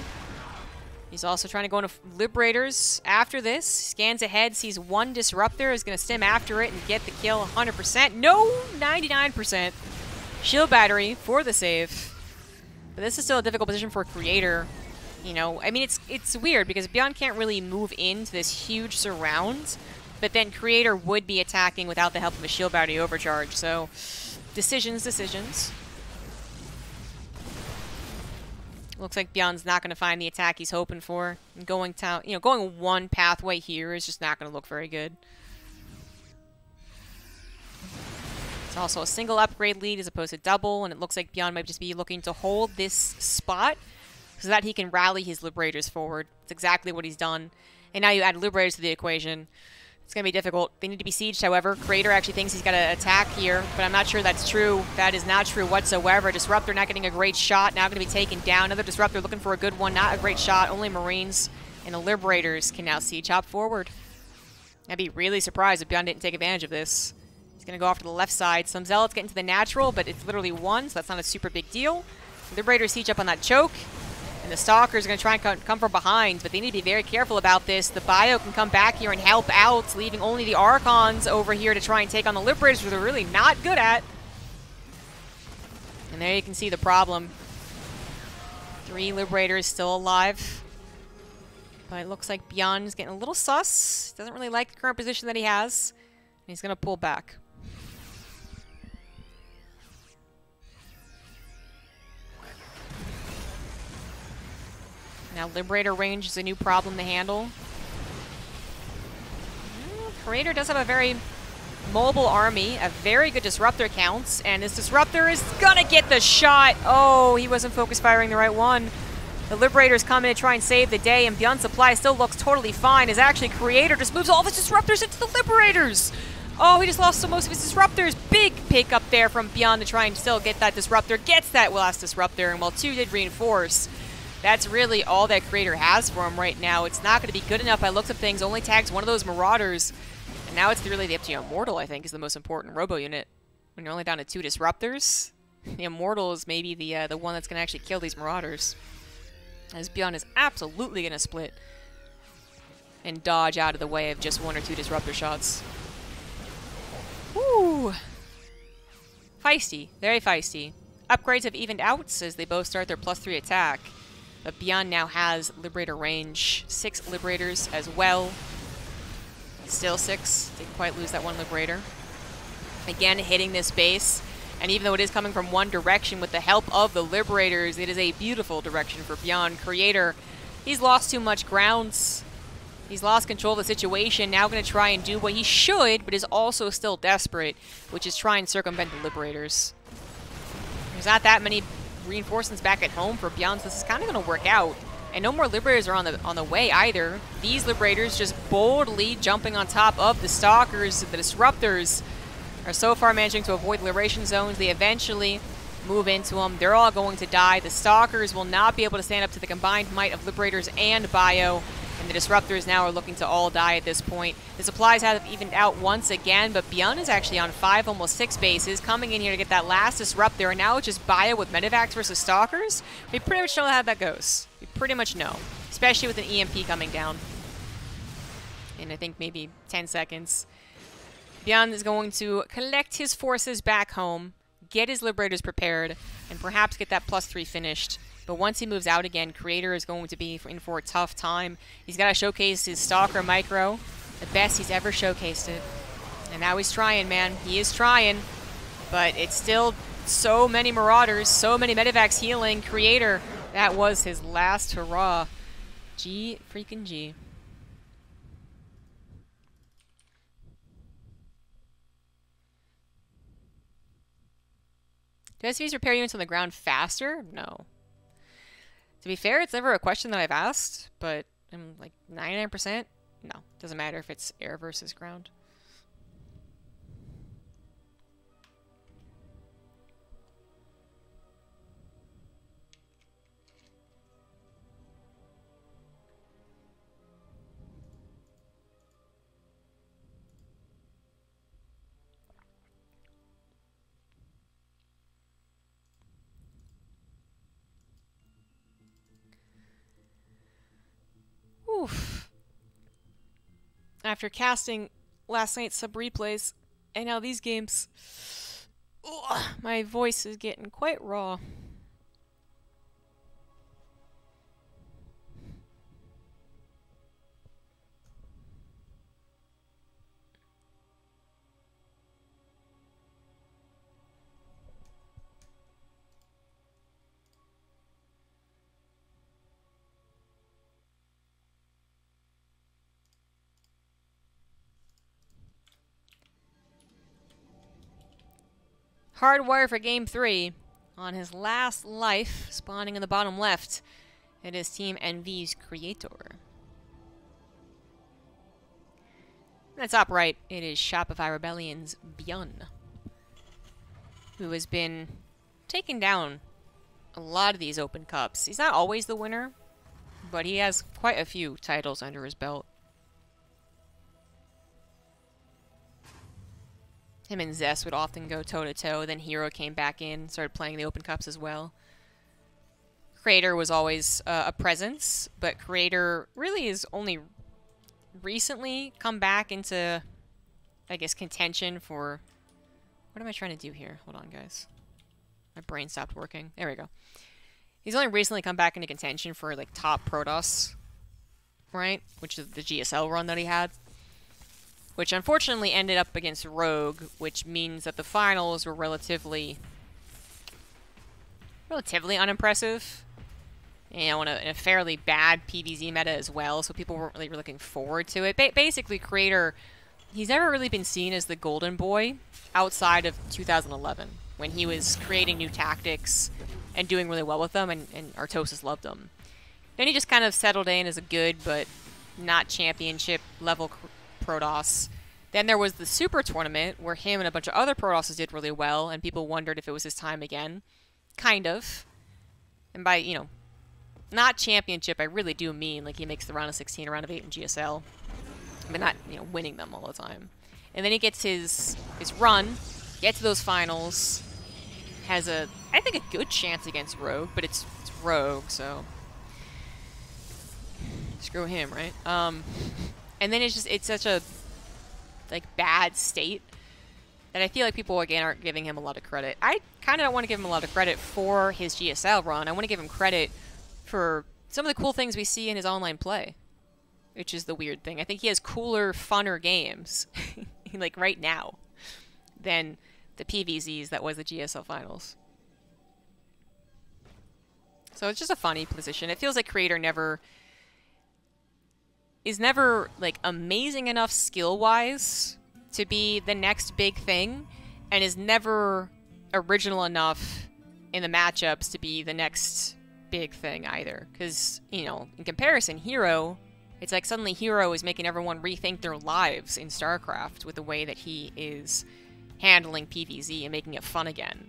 He's also trying to go into Liberators after this. Scans ahead, sees 1 Disruptor, is going to stim after it and get the kill 100%. No, 99%. Shield battery for the save. But this is still a difficult position for Creator. You know, I mean, it's weird because Byun can't really move into this huge surround, but then Creator would be attacking without the help of a shield battery overcharge. So, decisions. Looks like Byun's not going to find the attack he's hoping for. And going 1 pathway here is just not going to look very good. It's also a single upgrade lead as opposed to double, and it looks like Byun might just be looking to hold this spot so that he can rally his Liberators forward. That's exactly what he's done. And now you add Liberators to the equation. It's going to be difficult. They need to be sieged, however. Creator actually thinks he's got to attack here, but I'm not sure that's true. That is not true whatsoever. Disruptor not getting a great shot. Now going to be taken down. Another Disruptor looking for a good one. Not a great shot. Only Marines and the Liberators can now siege hop forward. I'd be really surprised if Byun didn't take advantage of this. He's going to go off to the left side. Some Zealots get into the natural, but it's literally 1, so that's not a super big deal. Liberators siege up on that choke. And the Stalker's going to try and come from behind, but they need to be very careful about this. The Bio can come back here and help out, leaving only the Archons over here to try and take on the Liberators, which they're really not good at. And there you can see the problem. 3 Liberators still alive. But it looks like Byun's getting a little sus. Doesn't really like the current position that he has. And he's going to pull back. Now, Liberator range is a new problem to handle. Creator does have a very mobile army, a very good Disruptor counts, and his Disruptor is gonna get the shot. Oh, he wasn't focus firing the right one. The Liberators come in to try and save the day, and Byun's supply still looks totally fine, as actually Creator just moves all the Disruptors into the Liberators. Oh, he just lost most of his disruptors. Big pick up there from Byun to try and still get that disruptor. Gets that last disruptor, and while 2 did reinforce, that's really all that Creator has for him right now. It's not going to be good enough. I looked up things, only tags one of those Marauders, and now it's really up to Immortal, I think, is the most important robo unit. When you're only down to 2 disruptors, the Immortal is maybe the one that's going to actually kill these Marauders. As Byun is absolutely going to split and dodge out of the way of just 1 or 2 disruptor shots. Woo! Feisty. Very feisty. Upgrades have evened out as they both start their +3 attack. But Byun now has Liberator range. 6 Liberators as well. Still 6. Didn't quite lose that 1 Liberator. Again, hitting this base. And even though it is coming from one direction with the help of the Liberators, it is a beautiful direction for Byun. Creator, he's lost too much grounds. He's lost control of the situation, now going to try and do what he should, but is also still desperate, which is try and circumvent the Liberators. There's not that many reinforcements back at home for Byun, so this is kind of going to work out. And no more Liberators are on the way either. These Liberators just boldly jumping on top of the Stalkers. The Disruptors are so far managing to avoid Liberation Zones. They eventually move into them. They're all going to die. The Stalkers will not be able to stand up to the combined might of Liberators and Bio. And the Disruptors now are looking to all die at this point. The supplies have evened out once again, but Byun is actually on 5, almost 6 bases, coming in here to get that last Disruptor, and now it's just Bio with Medivacs versus Stalkers. We pretty much know how that goes. We pretty much know, especially with an EMP coming down in, I think, maybe 10 seconds. Byun is going to collect his forces back home, get his Liberators prepared, and perhaps get that +3 finished. But once he moves out again, Creator is going to be in for a tough time. He's got to showcase his Stalker Micro, the best he's ever showcased it. And now he's trying, man. He is trying. But it's still so many Marauders, so many Medivacs healing. Creator, that was his last hurrah. G freaking G. Do SVs repair units on the ground faster? No. To be fair, it's never a question that I've asked, but I'm like 99%. No, doesn't matter if it's air versus ground. Oof. After casting last night's sub-replays, and now these games, my voice is getting quite raw. Hardwire for Game 3 on his last life, spawning in the bottom left. It is Team NV's Creator. In the top right, it is Shopify Rebellion's Byun, who has been taking down a lot of these Open Cups. He's not always the winner, but he has quite a few titles under his belt. Him and Zest would often go toe-to-toe, then Hero came back in, started playing the Open Cups as well. Creator was always a presence, but Creator really has only recently come back into, I guess, contention for... What am I trying to do here? Hold on, guys. My brain stopped working. There we go. He's only recently come back into contention for, like, top Protoss, right? Which is the GSL run that he had. Which unfortunately ended up against Rogue, which means that the finals were relatively unimpressive. You know, in a fairly bad PvZ meta as well, so people weren't really looking forward to it. Basically, Creator, he's never really been seen as the golden boy outside of 2011, when he was creating new tactics and doing really well with them, and Artosis loved him. Then he just kind of settled in as a good, but not championship level Protoss Then there was the Super Tournament, where him and a bunch of other Protosses did really well, and people wondered if it was his time again. Kind of. And by, you know, not championship, I really do mean, like, he makes the round of 16 or round of 8 in GSL. But not, you know, winning them all the time. And then he gets his run, gets to those finals, has a, I think, a good chance against Rogue, but it's Rogue, so screw him, right? And then it's such a, like, bad state that I feel like people, again, aren't giving him a lot of credit. I kind of don't want to give him a lot of credit for his GSL run. I want to give him credit for some of the cool things we see in his online play, which is the weird thing. I think he has cooler, funner games, like, right now, than the PVZs that was the GSL finals. So it's just a funny position. It feels like Creator is never, like, amazing enough skill-wise to be the next big thing, and is never original enough in the matchups to be the next big thing either. Because, you know, in comparison, Hero, it's like suddenly Hero is making everyone rethink their lives in StarCraft with the way that he is handling PvZ and making it fun again.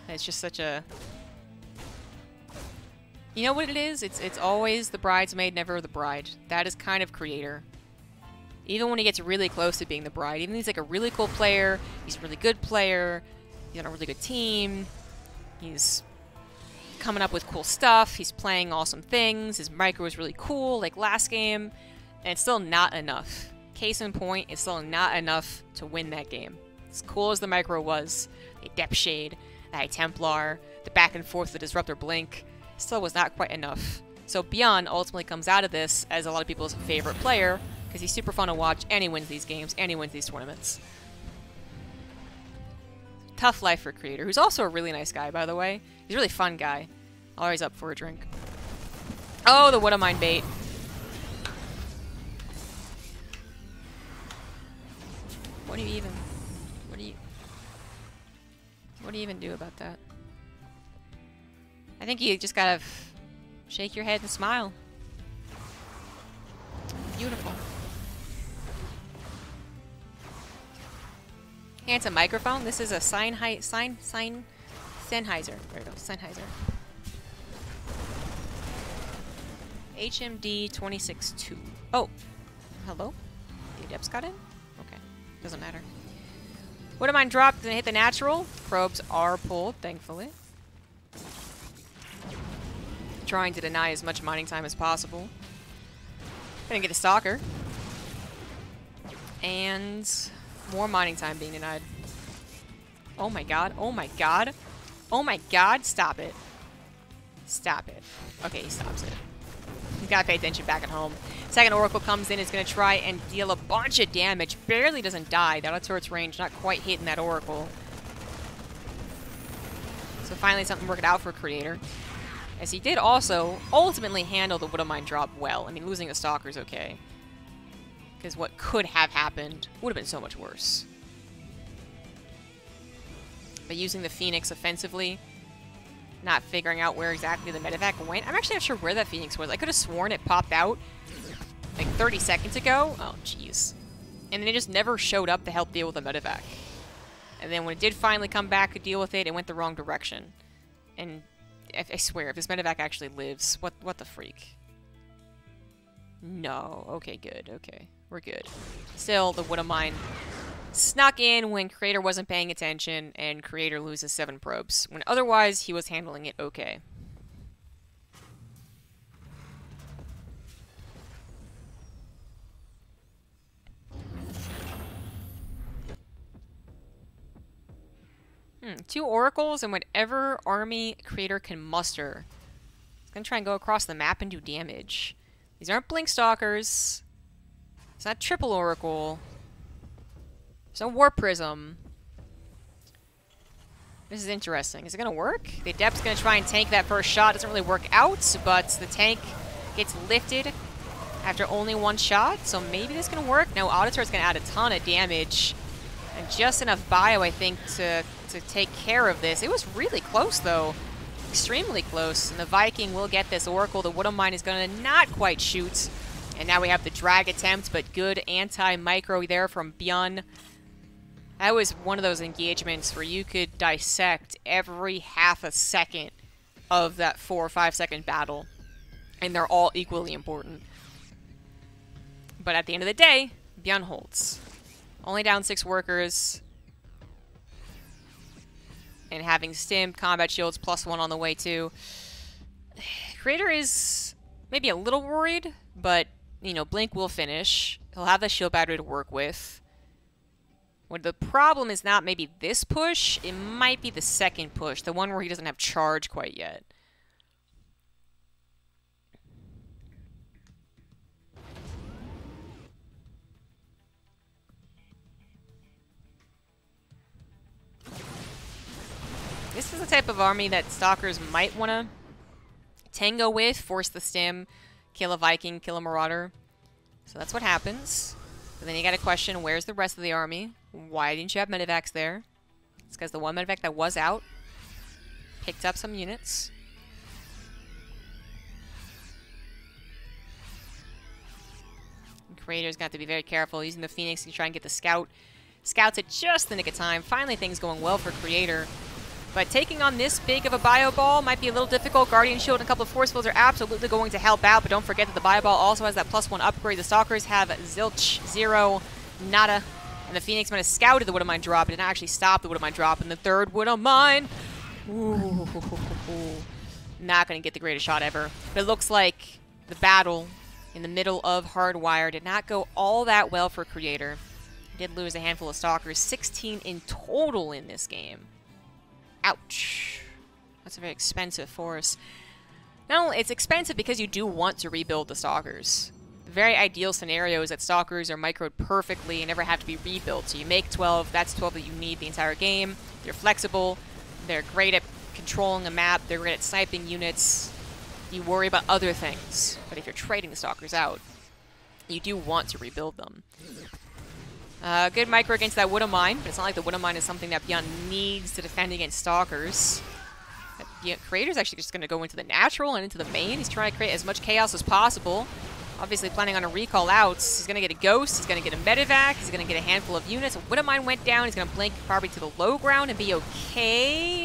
It's just such a... You know what it is? It's always the bridesmaid, never the bride. That is kind of Creator. Even when he gets really close to being the bride, even if he's like a really cool player, he's a really good player, he's on a really good team, he's coming up with cool stuff, he's playing awesome things, his micro is really cool, like last game, and it's still not enough. Case in point, it's still not enough to win that game. As cool as the micro was, the Depth Shade, the High Templar, the back and forth, the Disruptor Blink, still was not quite enough. So Byun ultimately comes out of this as a lot of people's favorite player, because he's super fun to watch, and he wins these games, and he wins these tournaments. Tough life for Creator, who's also a really nice guy, by the way. He's a really fun guy. Always up for a drink. Oh, the Woodamine bait. What do you even do about that? I think you just gotta shake your head and smile. Beautiful. Handsome microphone. This is a Sennheiser. There we go, Sennheiser. HMD 26.2. Oh, hello? The Adepts got in? Okay, doesn't matter. Woodamine dropped, didn't hit the natural. Probes are pulled, thankfully. Trying to deny as much mining time as possible. Gonna get a Stalker. And more mining time being denied. Oh my god, oh my god. Oh my god, stop it. Stop it. Okay, he stops it. He's gotta pay attention back at home. Second Oracle comes in, is gonna try and deal a bunch of damage. Barely doesn't die. The auto-turret's range not quite hitting that Oracle. So finally something worked out for Creator. As he did also ultimately handle the Woodamine drop well. I mean, losing a Stalker's okay. Because what could have happened would have been so much worse. But using the Phoenix offensively, not figuring out where exactly the medevac went. I'm actually not sure where that Phoenix was. I could have sworn it popped out like 30 seconds ago. Oh, jeez. And then it just never showed up to help deal with the medevac. And then when it did finally come back to deal with it, it went the wrong direction. And I swear, if this medevac actually lives, what the freak? No. Okay, good. Okay. We're good. Still, the Woodamine snuck in when Creator wasn't paying attention, and Creator loses 7 probes, when otherwise he was handling it okay. Two Oracles and whatever army Creator can muster. It's gonna try and go across the map and do damage. These aren't Blink Stalkers. It's not triple Oracle. There's no Warp Prism. This is interesting. Is it gonna work? The Adept's gonna try and tank that first shot. Doesn't really work out, but the tank gets lifted after only 1 shot, so maybe this is gonna work. No, Auditor's gonna add a ton of damage. And just enough bio, I think, to take care of this. It was really close, though. Extremely close. And the Viking will get this Oracle. The Woodamine is going to not quite shoot. And now we have the drag attempt, but good anti-micro there from Byun. That was one of those engagements where you could dissect every half a second of that 4 or 5 second battle. And they're all equally important. But at the end of the day, Byun holds. Only down 6 workers. And having stim, combat shields, +1 on the way too. Creator is maybe a little worried, but, you know, Blink will finish. He'll have the shield battery to work with. What the problem is not maybe this push, it might be the second push, the one where he doesn't have charge quite yet. This is the type of army that Stalkers might want to tango with, force the stim, kill a Viking, kill a Marauder. So that's what happens. But then you got to question, where's the rest of the army? Why didn't you have medevacs there? It's because the one medevac that was out picked up some units. Creator's got to be very careful using the Phoenix to try and get the scout. Scouts at just the nick of time. Finally, things going well for Creator. But taking on this big of a bio ball might be a little difficult. Guardian Shield and a couple of Force Fields are absolutely going to help out, but don't forget that the bio ball also has that +1 upgrade. The Stalkers have zilch, 0, nada. And the Phoenix might have scouted the Wood of Mine drop, but did not actually stop the Wood of Mine drop. And the third Wood of Mine, ooh, not going to get the greatest shot ever. But it looks like the battle in the middle of Hardwire did not go all that well for Creator. He did lose a handful of Stalkers, 16 in total in this game. Ouch. That's a very expensive force. No, it's expensive because you do want to rebuild the Stalkers. The very ideal scenario is that Stalkers are microed perfectly and never have to be rebuilt. So you make 12, that's 12 that you need the entire game. They're flexible, they're great at controlling a map, they're great at sniping units. You worry about other things. But if you're trading the Stalkers out, you do want to rebuild them. Good micro against that Wood of Mine, but it's not like the Wood of Mine is something that Byun needs to defend against Stalkers. Creator's actually just going to go into the natural and into the main. He's trying to create as much chaos as possible. Obviously planning on a recall out. He's going to get a Ghost, he's going to get a Medevac, he's going to get a handful of units. A Wood of Mine went down, he's going to blink probably to the low ground and be okay-ish.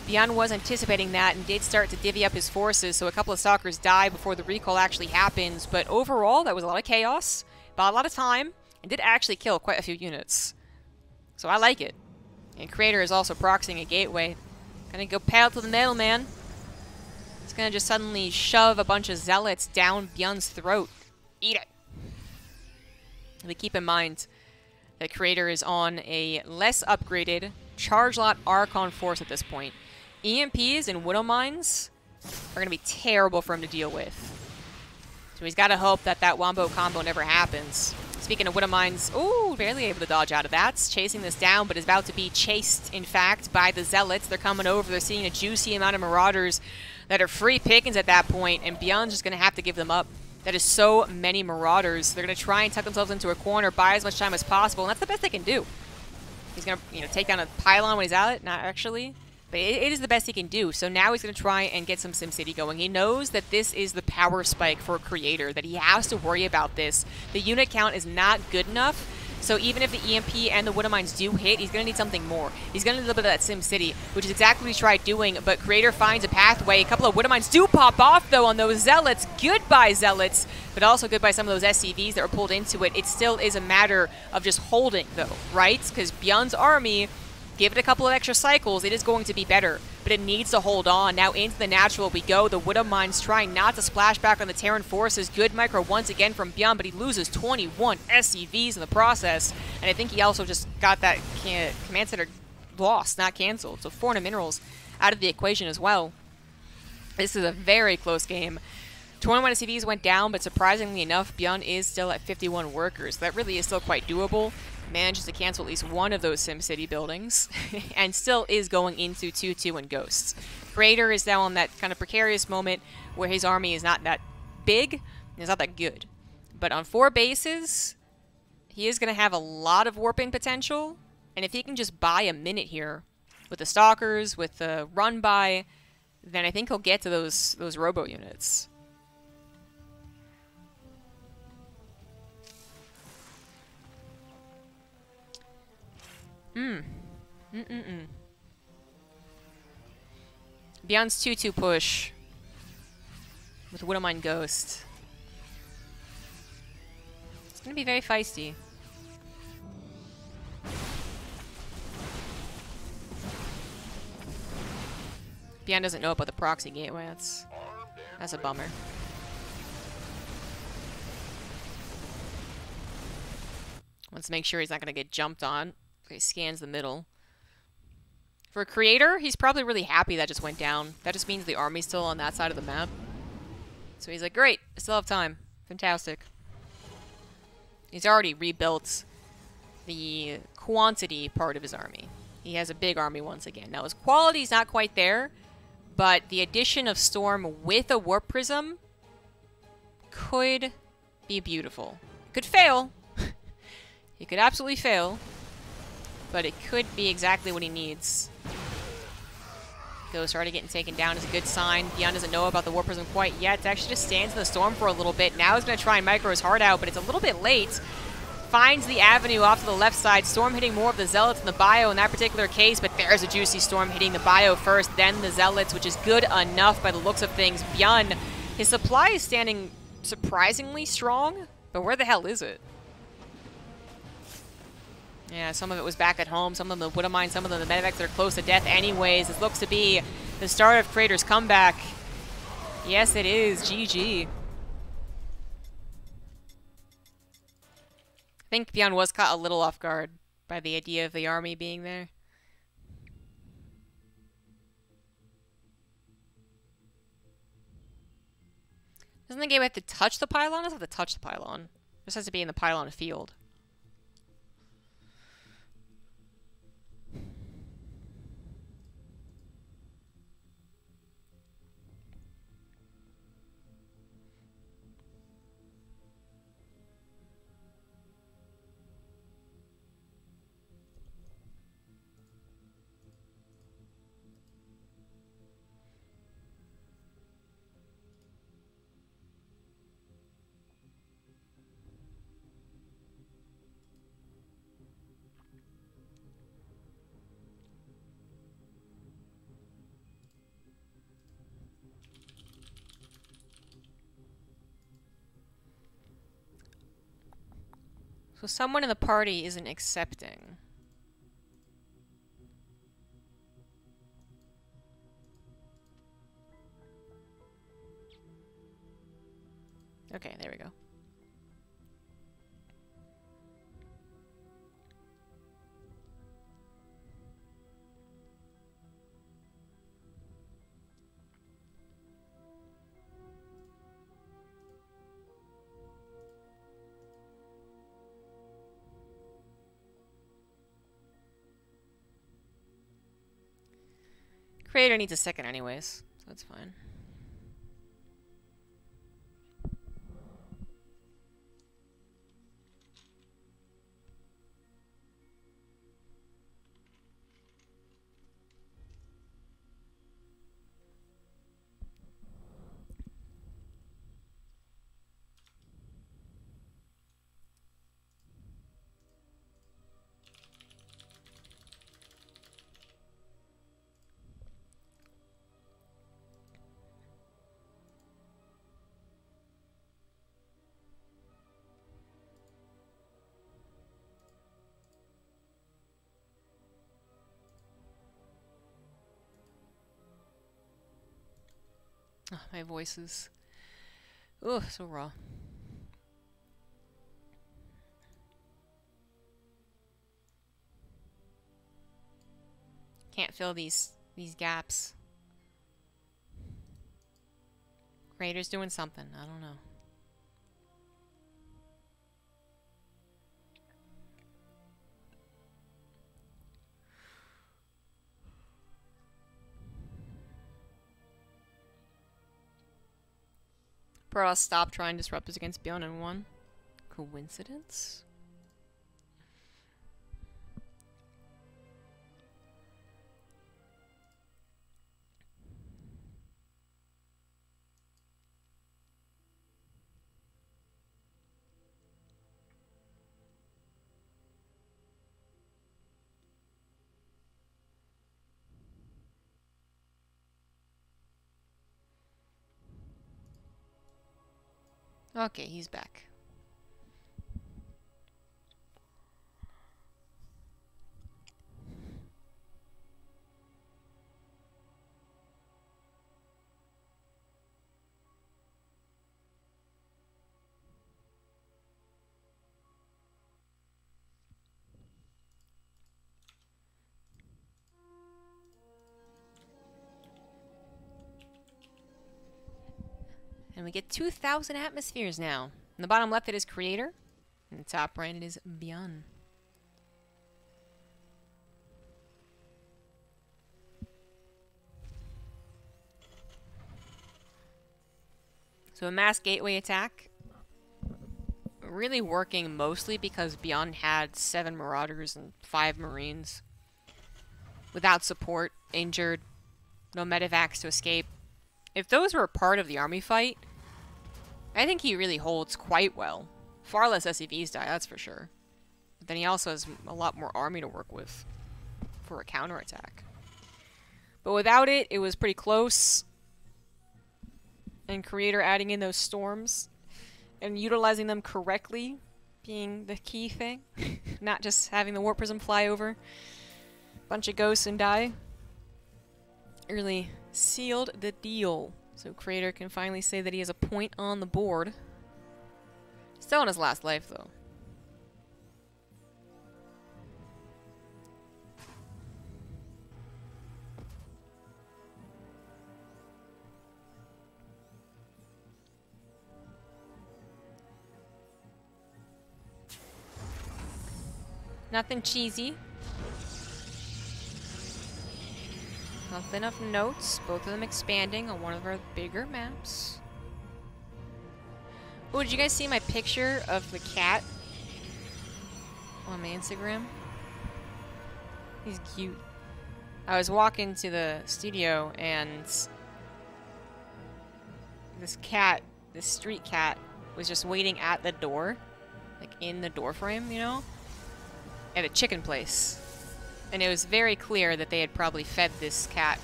Byun was anticipating that and did start to divvy up his forces, so a couple of Stalkers die before the recall actually happens. But overall, that was a lot of chaos. Bought a lot of time, and did actually kill quite a few units. So I like it. And Creator is also proxying a gateway. Gonna go pedal to the metal, man. He's gonna just suddenly shove a bunch of zealots down Byun's throat. Eat it. But keep in mind that Creator is on a less upgraded charge lot Archon force at this point. EMPs and Widow Mines are gonna be terrible for him to deal with. So he's got to hope that that Wombo combo never happens. Speaking of Widow Mines, ooh, barely able to dodge out of that. Chasing this down, but is about to be chased, in fact, by the Zealots. They're coming over. They're seeing a juicy amount of Marauders that are free pickings at that point, and Byun's just going to have to give them up. That is so many Marauders. They're going to try and tuck themselves into a corner, buy as much time as possible, and that's the best they can do. He's going to, take down a pylon when he's at it. Not actually. But it is the best he can do. So now he's going to try and get some SimCity going. He knows that this is the power spike for Creator, that he has to worry about this. The unit count is not good enough. So even if the EMP and the Widow Mines do hit, he's going to need something more. He's going to need a little bit of that SimCity, which is exactly what he tried doing. But Creator finds a pathway. A couple of Widow Mines do pop off, though, on those Zealots. Goodbye, Zealots. But also goodbye some of those SCVs that were pulled into it. It still is a matter of just holding, though, right? Because Byun's army, give it a couple of extra cycles, it is going to be better. But it needs to hold on. Now into the natural we go. The Widow Mines trying not to splash back on the Terran forces. Good micro once again from Byun, but he loses 21 SCVs in the process. And I think he also just got that command center lost, not canceled. So 400 minerals out of the equation as well. This is a very close game. 21 SCVs went down, but surprisingly enough, Byun is still at 51 workers. That really is still quite doable. Manages to cancel at least one of those SimCity buildings and still is going into 2-2 and Ghosts. Creator is now on that kind of precarious moment where his army is not that big and it's not that good. But on 4 bases, he is going to have a lot of warping potential. And if he can just buy a minute here with the Stalkers, with the run by, then I think he'll get to those robo units. Byun's 2-2 push with Widowmine Ghost. It's gonna be very feisty. Byun doesn't know about the proxy gateway. That's a bummer. Wants to make sure he's not gonna get jumped on. So he scans the middle. For a creator, he's probably really happy that just went down. That just means the army's still on that side of the map. So he's like, great, I still have time. Fantastic. He's already rebuilt the quantity part of his army. He has a big army once again. Now his quality's not quite there, but the addition of Storm with a Warp Prism could be beautiful. It could fail. It could absolutely fail, but it could be exactly what he needs. Ghost already getting taken down is a good sign. Byun doesn't know about the Warp Prism quite yet. It actually just stands in the Storm for a little bit. Now he's going to try and micro his heart out, but it's a little bit late. Finds the avenue off to the left side. Storm hitting more of the Zealots than the Bio in that particular case, but there's a juicy Storm hitting the Bio first, then the Zealots, which is good enough by the looks of things. Byun, his supply is standing surprisingly strong, but where the hell is it? Yeah, some of it was back at home, some of them the Widowmine, some of them the Medivacs that are close to death anyways. This looks to be the start of Creator's comeback. Yes, it is. GG. I think Byun was caught a little off guard by the idea of the army being there. Doesn't the game have to touch the pylon? It doesn't have to touch the pylon. It just has to be in the pylon field. So someone in the party isn't accepting. Okay, there we go. Creator needs a second anyways, so that's fine. Oh, my voice is... Ugh, so raw. Can't fill these gaps. Creator's doing something. I don't know. Bro, I'll stop trying disruptors against Byun and 1. Coincidence? Okay, he's back. And we get 2,000 atmospheres now. In the bottom left it is Creator. In the top right it is Byun. So a mass gateway attack. Really working mostly because Byun had 7 Marauders and 5 Marines. Without support, injured, no medevacs to escape. If those were a part of the army fight, I think he really holds quite well. Far less SCVs die, that's for sure. But then he also has a lot more army to work with for a counterattack. But without it, it was pretty close. And Creator adding in those storms and utilizing them correctly being the key thing. Not just having the Warp Prism fly over. Bunch of ghosts and die. It really sealed the deal. So Creator can finally say that he has a point on the board. Still in his last life, though. Nothing cheesy. Nothing of notes. Both of them expanding on one of our bigger maps. Oh, did you guys see my picture of the cat on my Instagram? He's cute. I was walking to the studio and this cat, this street cat, was just waiting at the door. Like in the door frame, you know? At a chicken place. And it was very clear that they had probably fed this cat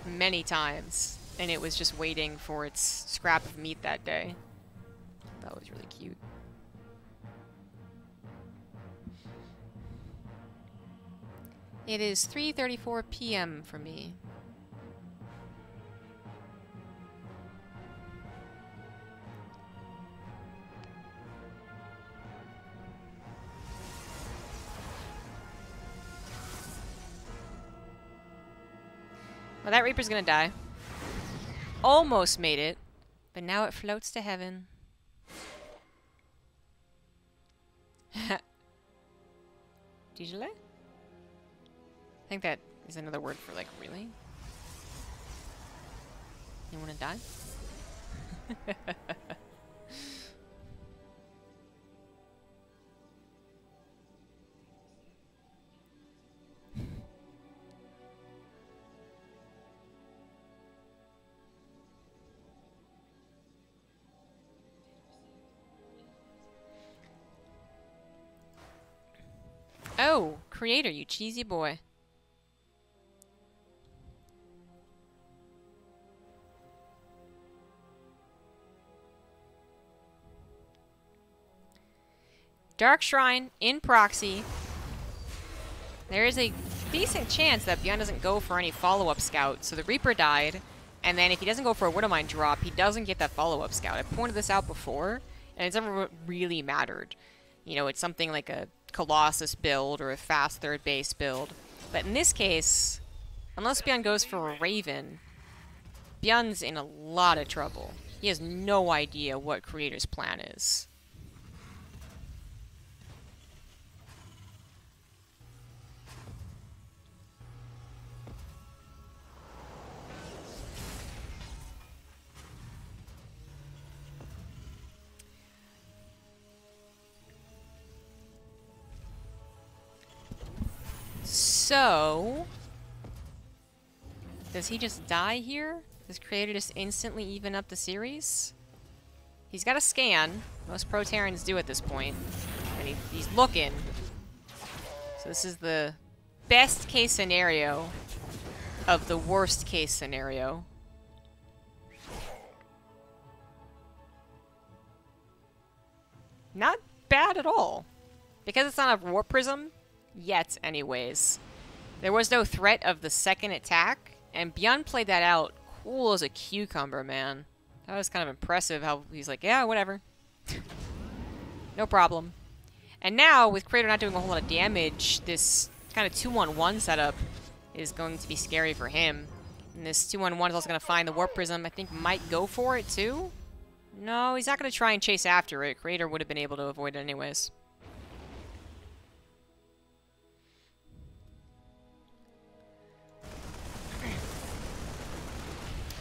many times. And it was just waiting for its scrap of meat that day. That was really cute. It is 3:34 p.m. for me. Well, that Reaper's gonna die. Almost made it, but now it floats to heaven. Dégelé? I think that is another word for, like, really? You wanna die? Oh, Creator, you cheesy boy. Dark Shrine in proxy. There is a decent chance that Byun doesn't go for any follow-up scout, so the Reaper died, and then if he doesn't go for a Widowmine drop, he doesn't get that follow-up scout. I pointed this out before, and it's never really mattered. You know, it's something like a Colossus build or a fast third base build. But in this case, unless Byun goes for a Raven, Byun's in a lot of trouble. He has no idea what Creator's plan is. So, does he just die here? Does Creator just instantly even up the series? He's got a scan. Most Pro-Terrans do at this point. And he's looking. So this is the best case scenario of the worst case scenario. Not bad at all. Because it's not a Warp Prism, yet anyways. There was no threat of the second attack, and Byun played that out cool as a cucumber, man. That was kind of impressive how he's like, yeah, whatever. No problem. And now, with Crater not doing a whole lot of damage, this kind of 2-1-1 setup is going to be scary for him. And this 2-1-1 is also going to find the Warp Prism. I think might go for it, too? No, he's not going to try and chase after it. Crater would have been able to avoid it anyways.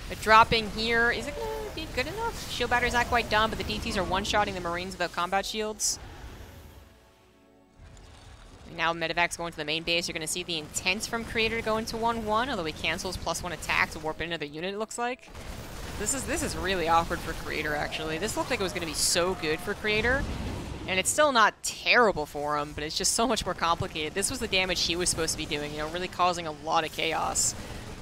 The dropping here, is it going to be good enough? Shield battery's not quite done, but the DTs are one-shotting the Marines without combat shields. Now Medevac's going to the main base. You're going to see the intent from Creator to go into 1-1, although he cancels +1 attack to warp into another unit, it looks like. This is really awkward for Creator, actually. This looked like it was going to be so good for Creator, and it's still not terrible for him, but it's just so much more complicated. This was the damage he was supposed to be doing, you know, really causing a lot of chaos.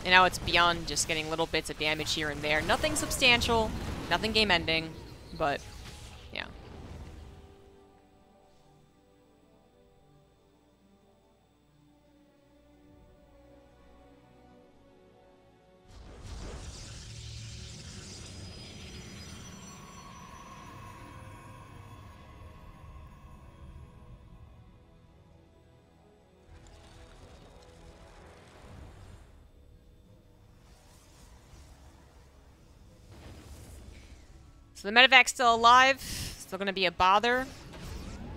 And now it's beyond just getting little bits of damage here and there. Nothing substantial, nothing game-ending, but, yeah. So the Medevac's still alive, still going to be a bother.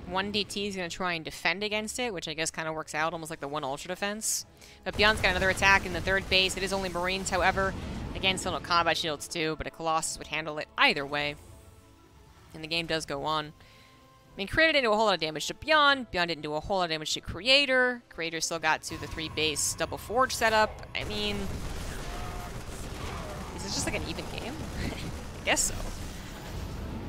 One DT is going to try and defend against it, which I guess kind of works out, almost like the one Ultra Defense. But Byun's got another attack in the third base. It is only Marines, however. Again, still no combat shields too, but a Colossus would handle it either way. And the game does go on. I mean, Creator didn't do a whole lot of damage to Byun. Byun didn't do a whole lot of damage to Creator. Creator still got to the 3-base double forge setup. I mean, is this just like an even game? I guess so.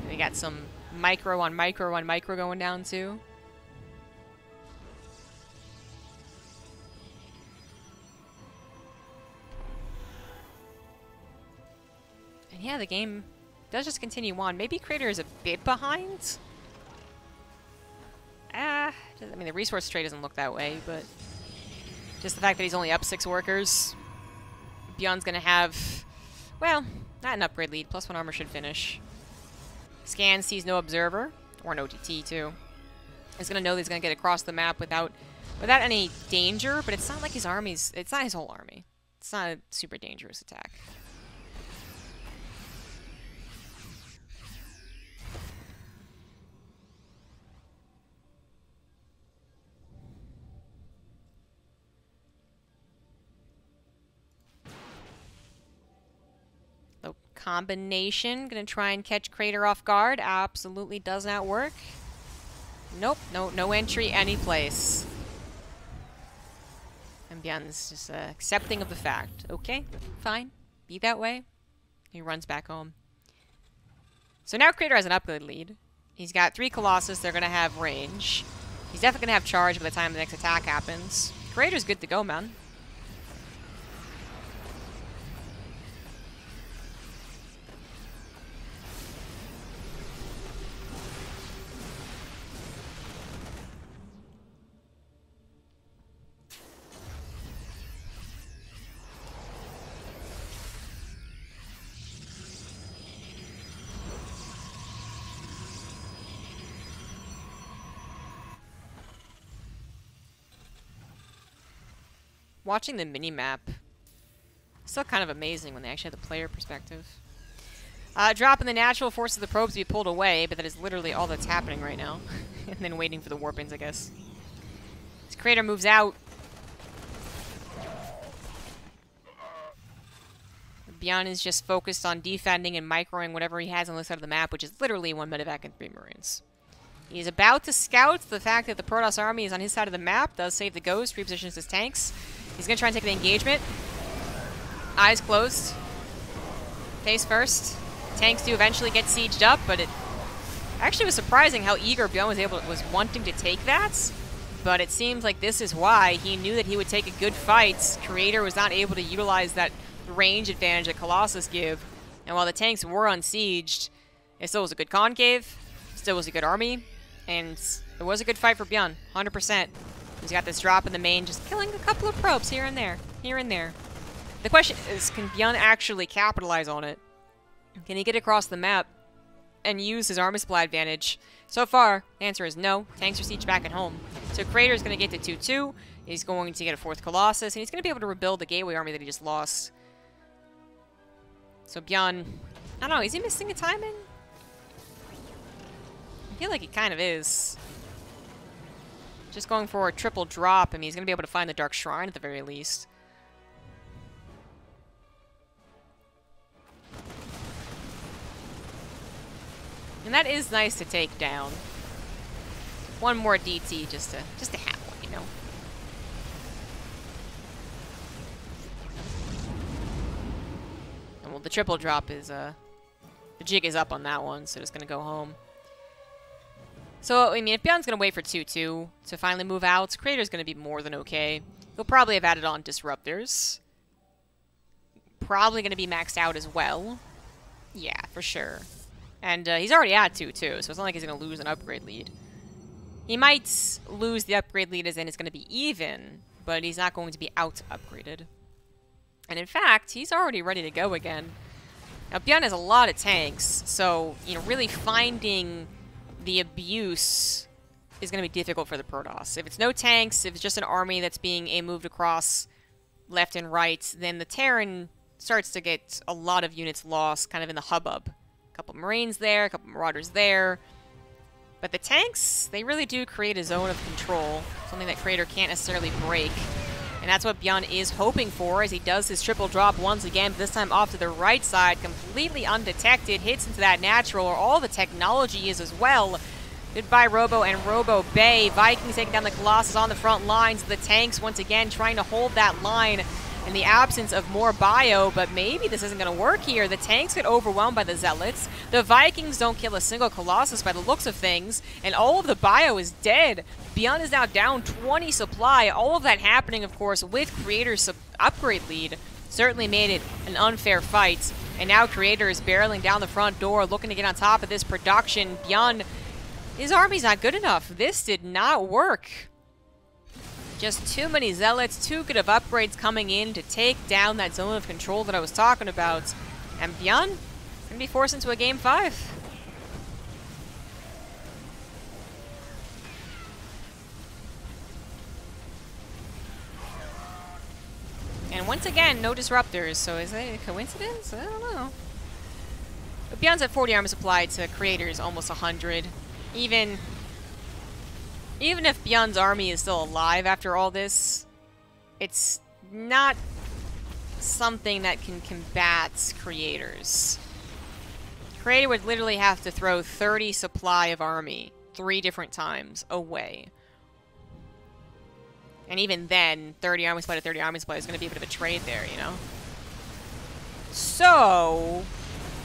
We got some micro on micro on micro going down too. And yeah, the game does just continue on. Maybe Creator is a bit behind. I mean, the resource trade doesn't look that way, but just the fact that he's only up 6 workers. Byun's gonna have, well, not an upgrade lead. +1 armor should finish. Scan sees no observer, or no DT too. He's gonna know that he's gonna get across the map without any danger, but it's not like his army's, it's not his whole army. It's not a super dangerous attack. Combination, gonna try and catch Creator off guard. Absolutely does not work. Nope, no entry any place. And Byun's just accepting of the fact. Okay, fine, be that way. He runs back home. So now Creator has an upgrade lead. He's got 3 Colossus, they're gonna have range. He's definitely gonna have charge by the time the next attack happens. Creator's good to go, man. Watching the mini-map, still kind of amazing when they actually have the player perspective. Dropping the natural force of the probes to be pulled away, but that is literally all that's happening right now. And then waiting for the warpings, I guess. As Creator moves out. Byun is just focused on defending and microing whatever he has on the side of the map, which is literally 1 medevac and 3 Marines. He's about to scout. The fact that the Protoss army is on his side of the map does save the Ghost, repositions his tanks. He's going to try and take the engagement. Eyes closed. Face first. Tanks do eventually get sieged up, but it actually was surprising how eager Byun was wanting to take that. But it seems like this is why he knew that he would take a good fight. Creator was not able to utilize that range advantage that Colossus give. And while the tanks were unsieged, it still was a good concave. still was a good army, and it was a good fight for Byun, 100%. He's got this drop in the main, just killing a couple of probes here and there, The question is, can Byun actually capitalize on it? Can he get across the map and use his army supply advantage? So far, the answer is no. Tanks are sieged back at home. So Creator's going to get to 2-2. He's going to get a 4th Colossus, and he's going to be able to rebuild the Gateway army that he just lost. So Byun, I don't know, is he missing a timing? I feel like he kind of is. Just going for a triple drop, I mean, he's going to be able to find the Dark Shrine at the very least. And that is nice to take down. One more DT just to have one, you know. And well, the triple drop is the jig is up on that one, so it's gonna go home. So I mean, if Byun's gonna wait for 2-2 to finally move out, Creator's gonna be more than okay. He'll probably have added on disruptors. Probably gonna be maxed out as well. Yeah, for sure. And he's already at 2-2, so it's not like he's going to lose an upgrade lead. He might lose the upgrade lead as in it's going to be even, but he's not going to be out-upgraded. And in fact, he's already ready to go again. Now, Byun has a lot of tanks, so, you know, really finding the abuse is going to be difficult for the Protoss. If it's no tanks, if it's just an army that's being moved across left and right, then the Terran starts to get a lot of units lost kind of in the hubbub. A couple Marines there, a couple Marauders there. But the tanks, they really do create a zone of control, something that Creator can't necessarily break. And that's what Byun is hoping for as he does his triple drop once again, but this time off to the right side, completely undetected, hits into that natural, where all the technology is as well. Goodbye Robo and Robo Bay. Vikings taking down the Colossus on the front lines. The tanks once again trying to hold that line in the absence of more bio, but maybe this isn't going to work here. The tanks get overwhelmed by the Zealots. The Vikings don't kill a single Colossus by the looks of things, and all of the bio is dead. Byun is now down 20 supply. All of that happening, of course, with Creator's upgrade lead. Certainly made it an unfair fight. And now Creator is barreling down the front door, looking to get on top of this production. Byun, his army's not good enough. This did not work. Just too many Zealots, too good of upgrades coming in to take down that zone of control that I was talking about. And Byun going to be forced into a Game 5. And once again, no disruptors, so is that a coincidence? I don't know. But Byun's at 40 armor supply to Creator's almost 100. Even if Byun's army is still alive after all this, it's not something that can combat Creator's. Creator would literally have to throw 30 supply of army 3 different times away. And even then, 30 army supply to 30 army supply is going to be a bit of a trade there, you know? So,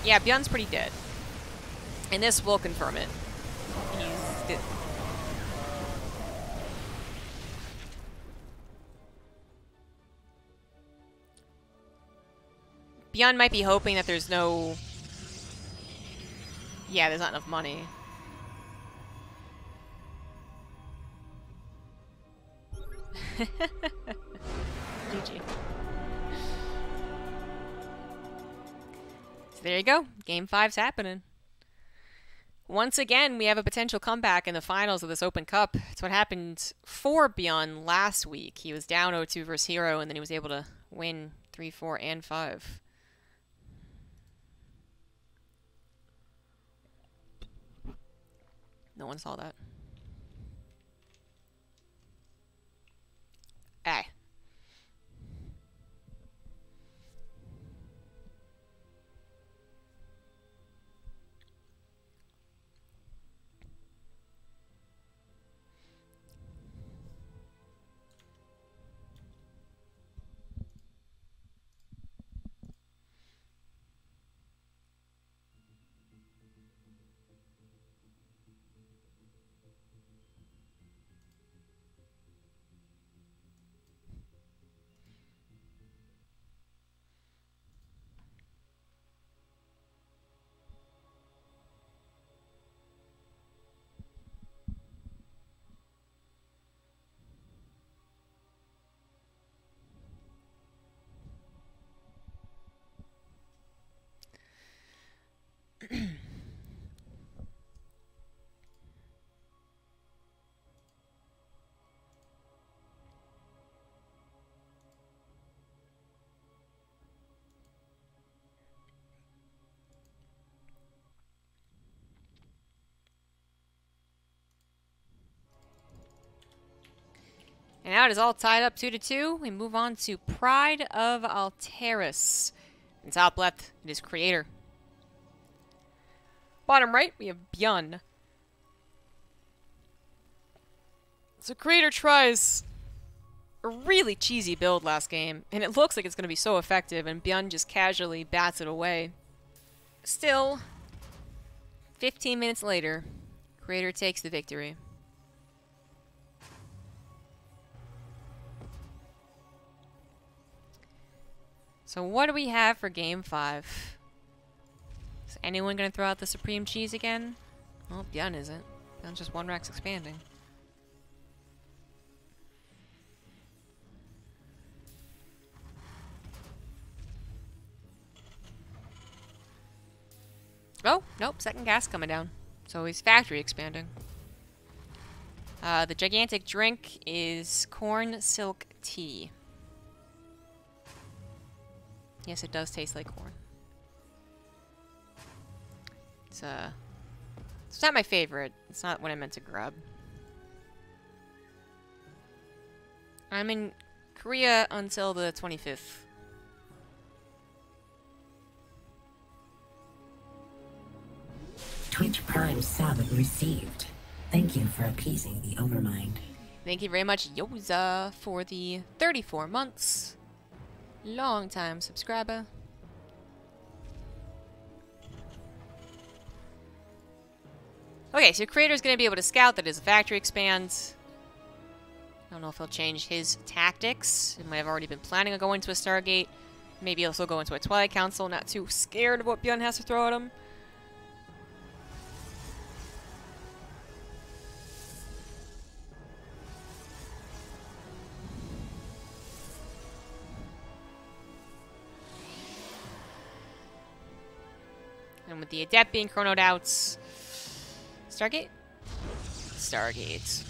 yeah, Byun's pretty dead. And this will confirm it. He's dead. Byun might be hoping that there's no... Yeah, there's not enough money. GG. So there you go. Game 5's happening. Once again, we have a potential comeback in the finals of this Open Cup. It's what happened for Byun last week. He was down 0-2 versus Hero, and then he was able to win 3, 4, and 5. No one saw that. Hey. And now it is all tied up 2-2. We move on to Pride of Alteris. In top left, it is Creator. Bottom right, we have Byun. So Creator tries a really cheesy build last game, and it looks like it's going to be so effective, and Byun just casually bats it away. Still, 15 minutes later, Creator takes the victory. So what do we have for Game 5? Is anyone going to throw out the Supreme Cheese again? Well, Byun isn't. Byun's just one Rex expanding. Oh, nope, second gas coming down. So he's factory expanding. The gigantic drink is corn silk tea. Yes, it does taste like corn. It's not my favorite. It's not what I meant to grab. I'm in Korea until the 25th. Twitch Prime sub received. Thank you for appeasing the overmind. Thank you very much, Yoza, for the 34 months. Long time subscriber. Okay, so Creator's going to be able to scout that his factory expands. I don't know if he'll change his tactics. He might have already been planning on going to a Stargate. Maybe he'll still go into a Twilight Council, not too scared of what Byun has to throw at him. And with the Adept being chronoed out... Stargate? Stargate.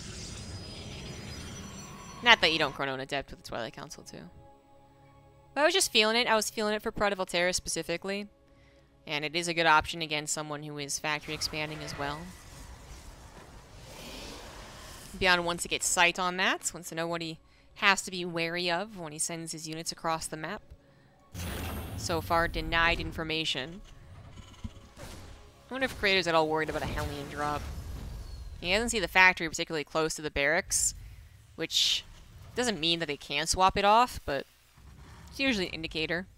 Not that you don't chrono an Adept with the Twilight Council, too. But I was just feeling it. I was feeling it for Pride of Alteris specifically. And it is a good option against someone who is factory expanding as well. Byun wants to get sight on that. Wants to know what he has to be wary of when he sends his units across the map. So far, denied information. I wonder if Creator's at all worried about a Hellion drop. He doesn't see the factory particularly close to the barracks, which doesn't mean that they can swap it off, but it's usually an indicator.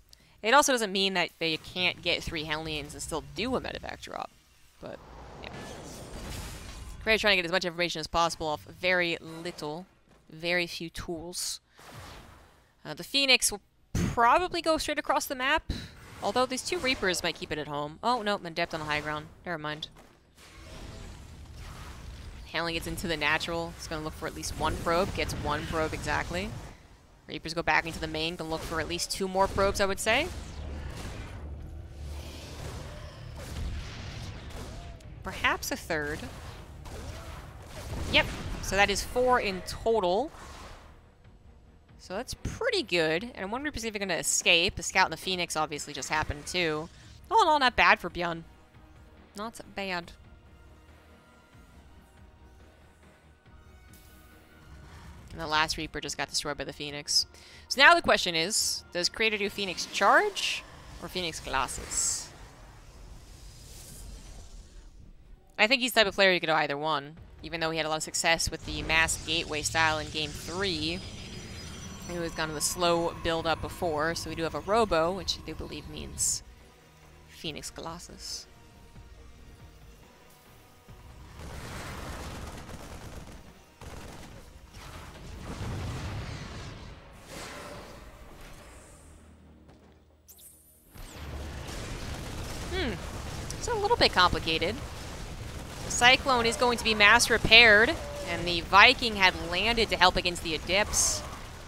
It also doesn't mean that they can't get 3 Hellions and still do a medevac drop, but yeah. Creator's trying to get as much information as possible off very little, very few tools. The Phoenix will probably go straight across the map. Although these 2 Reapers might keep it at home. Oh, no, Adept on the high ground. Never mind. Hanley gets into the natural. It's going to look for at least 1 probe. Gets 1 probe exactly. Reapers go back into the main. Going to look for at least 2 more probes, I would say. Perhaps a 3rd. Yep. So that is 4 in total. So that's pretty good. And I wonder if he's even going to escape. The Scout and the Phoenix obviously just happened too. All in all, not bad for Byun. Not bad. And the last Reaper just got destroyed by the Phoenix. So now the question is, does Creator do Phoenix Charge or Phoenix Colossus? I think he's the type of player you could do either one. Even though he had a lot of success with the Mass Gateway style in Game 3. It was kind of a slow build-up before, so we do have a Robo, which I do believe means Phoenix Colossus. It's a little bit complicated. The Cyclone is going to be mass repaired, and the Viking had landed to help against the Adepts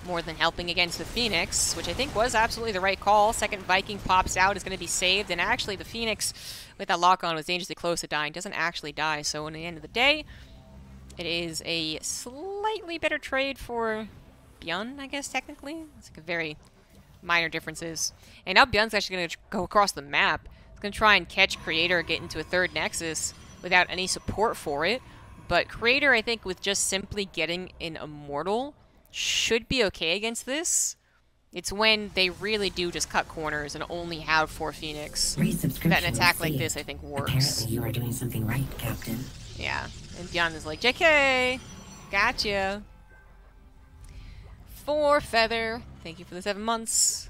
more than helping against the Phoenix, which I think was absolutely the right call. Second Viking pops out, is going to be saved, and actually the Phoenix, with that lock-on, was dangerously close to dying. Doesn't actually die, so in the end of the day, it is a slightly better trade for Byun, I guess, technically. It's like a very minor differences. And now Byun's actually going to go across the map. He's going to try and catch Creator, get into a 3rd Nexus without any support for it. But Creator, I think, with just simply getting an Immortal, should be okay against this. It's when they really do just cut corners and only have 4 Phoenix that an attack like this, I think, works. Apparently you are doing something right, Captain. Yeah, and Byun is like, JK! Gotcha! 4 feather. Thank you for the 7 months.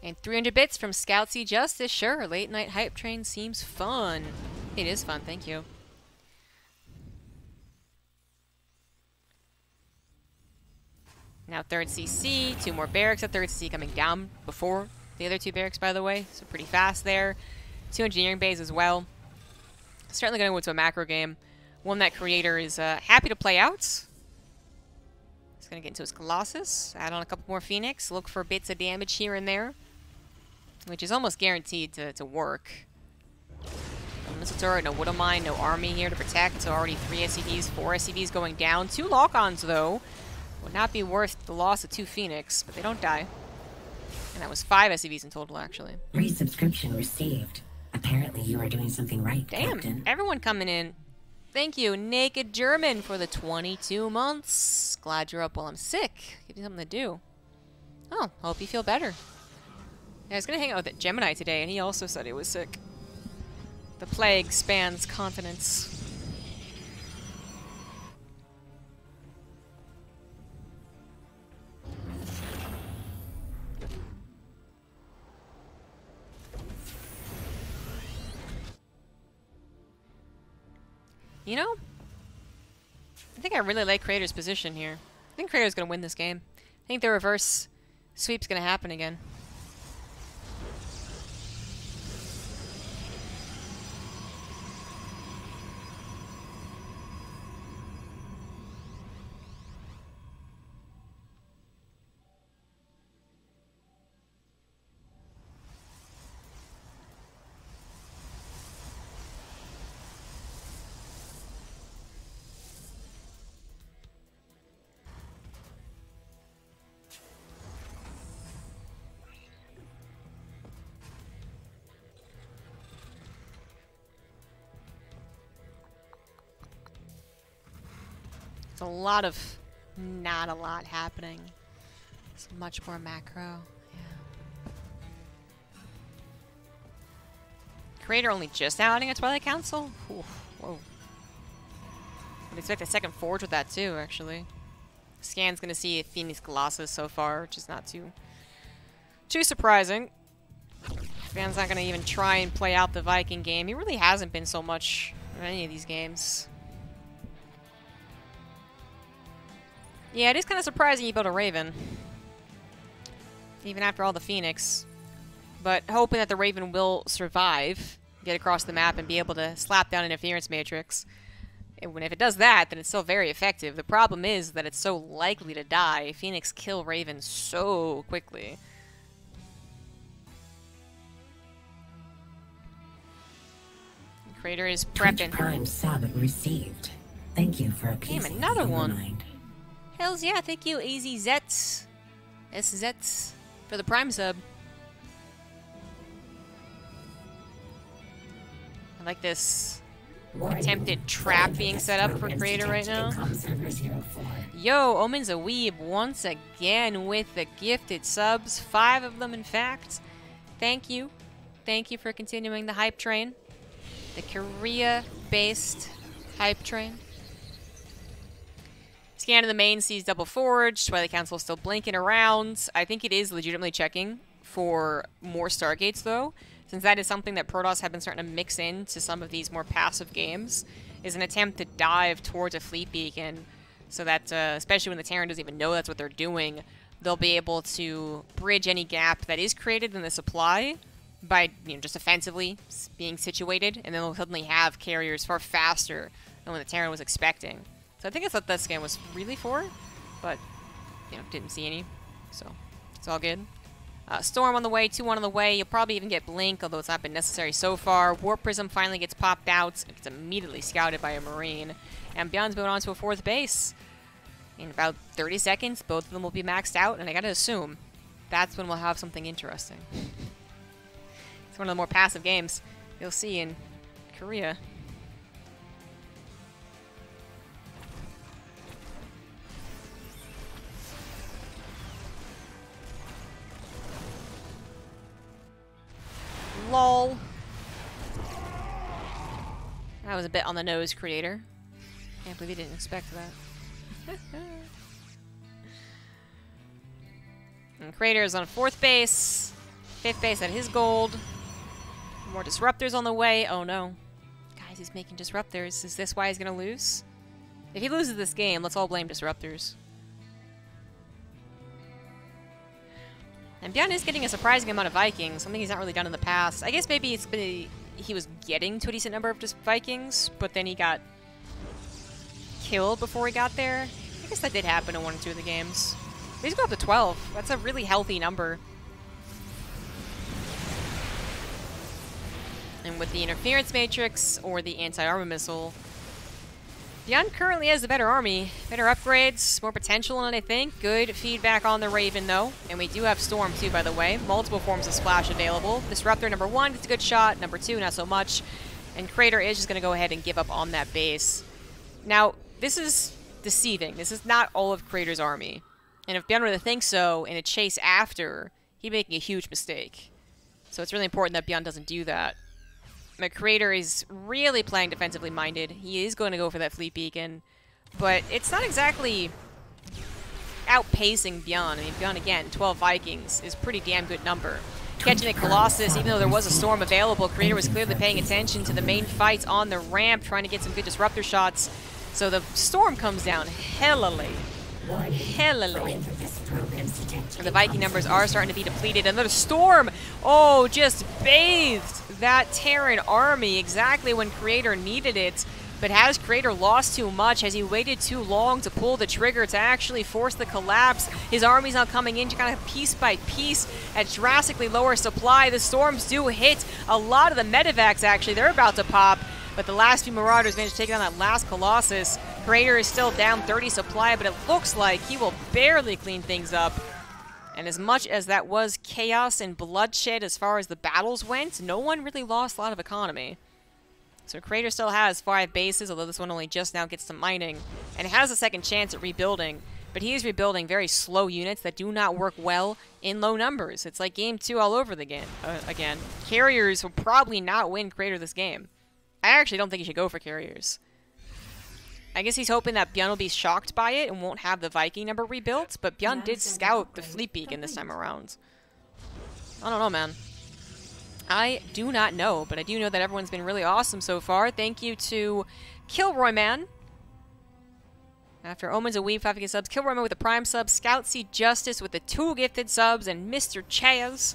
And 300 bits from Scout C Justice. Sure, late night hype train seems fun. It is fun, thank you. Now 3rd CC, 2 more barracks at 3rd CC coming down before the other 2 barracks, by the way. So pretty fast there. 2 engineering bays as well. Certainly going to go into a macro game. One that Creator is happy to play out. He's going to get into his Colossus. Add on a couple more Phoenix. Look for bits of damage here and there, which is almost guaranteed to work. No missile turret, no Widow Mine, no army here to protect. So already 3 SCVs, 4 SCVs going down. 2 lock-ons, though. Would not be worth the loss of 2 Phoenix, but they don't die. And that was 5 SCVs in total, actually. Resubscription received. Apparently you are doing something right, Damn, Captain. everyone coming in. Thank you, Naked German, for the 22 months. Glad you're up while I'm sick. Give me something to do. Oh, hope you feel better. Yeah, I was going to hang out with Gemini today, and he also said he was sick. The plague spans continents. You know, I think I really like Creator's position here. I think Creator's going to win this game. I think the reverse sweep's going to happen again. It's a lot of not a lot happening. It's much more macro. Yeah. Creator only just now adding a Twilight Council? Ooh, whoa. I'd expect a second Forge with that too, actually. Scan's gonna see a Phoenix Colossus so far, which is not too surprising. Scan's not gonna even try and play out the Viking game. He really hasn't been so much in any of these games. Yeah, it is kind of surprising you built a Raven. Even after all the Phoenix. But hoping that the Raven will survive, get across the map, and be able to slap down an Interference Matrix. And if it does that, then it's still very effective. The problem is that it's so likely to die. Phoenix kill Raven so quickly. Creator is prepping. Prime sub received. Thank you for appeasing Damn, another the one. overmind. Hells yeah, thank you, AZZ. SZ for the Prime sub. I like this attempted trap being set up for Creator right now. Yo, Omen's a weeb once again with the gifted subs. 5 of them, in fact. Thank you. Thank you for continuing the hype train. The Korea-based hype train. Scan of the main sees double forge. Twilight Council still blinking around. I think it is legitimately checking for more Stargates, though, since that is something that Protoss have been starting to mix into some of these more passive games, is an attempt to dive towards a fleet beacon, so that, especially when the Terran doesn't even know that's what they're doing, they'll be able to bridge any gap that is created in the supply by, you know, just offensively being situated, and then they'll suddenly have carriers far faster than what the Terran was expecting. So I think that's what this game was really for, but, you know, didn't see any, so it's all good. Storm on the way, 2-1 on the way. You'll probably even get Blink, although it's not been necessary so far. Warp Prism finally gets popped out. It gets immediately scouted by a Marine. And Byun's moving on to a 4th base. In about 30 seconds, both of them will be maxed out, and I gotta assume that's when we'll have something interesting. It's one of the more passive games you'll see in Korea. LOL. That was a bit on the nose, creator. Can't believe you didn't expect that. And creator is on 4th base. 5th base at his gold. More disruptors on the way. Oh no. Guys, he's making disruptors. Is this why he's gonna lose? If he loses this game, let's all blame disruptors. And Byun is getting a surprising amount of Vikings, something he's not really done in the past. I guess maybe it's been, he was getting to a decent number of just Vikings, but then he got killed before he got there. I guess that did happen in 1 or 2 of the games. He's go up to 12. That's a really healthy number. And with the interference matrix or the anti-armor missile, Byun currently has the better army. Better upgrades, more potential in it, I think. Good feedback on the Raven, though. And we do have Storm, too, by the way. Multiple forms of Splash available. Disruptor number 1 gets a good shot. Number 2, not so much. And Crater is just going to go ahead and give up on that base. Now, this is deceiving. This is not all of Crater's army. And if Byun were to think so in a chase after, he'd be making a huge mistake. So it's really important that Byun doesn't do that. The Creator is really playing defensively minded. He is going to go for that Fleet Beacon, but it's not exactly outpacing Byun. I mean, Byun, again, 12 Vikings is a pretty damn good number. Catching the Colossus, even though there was a Storm available, Creator was clearly paying attention to the main fights on the ramp, trying to get some good disruptor shots. So the Storm comes down hella late. Hella late. And the Viking numbers are starting to be depleted. Another Storm! Oh, just bathed that Terran army exactly when Creator needed it. But has Creator lost too much? Has he waited too long to pull the trigger to actually force the collapse? His army's now coming in kind of piece by piece at drastically lower supply. The Storms do hit a lot of the medevacs, actually. They're about to pop. But the last few Marauders managed to take down that last Colossus. Creator is still down 30 supply, but it looks like he will barely clean things up. And as much as that was chaos and bloodshed as far as the battles went, no one really lost a lot of economy. So Creator still has 5 bases, although this one only just now gets to mining, and has a second chance at rebuilding. But he is rebuilding very slow units that do not work well in low numbers. It's like Game 2 all over again. Carriers will probably not win Creator this game. I actually don't think he should go for carriers. I guess he's hoping that Byun will be shocked by it and won't have the Viking number rebuilt, but Byun did scout the Fleet Beacon this time around. I don't know, man. I do not know, but I do know that everyone's been really awesome so far. Thank you to Kilroy Man. After Omen's a Weave, 5 gifted subs. Kilroy Man with the Prime sub. Scout Seed Justice with the 2 gifted subs. And Mr. Chaz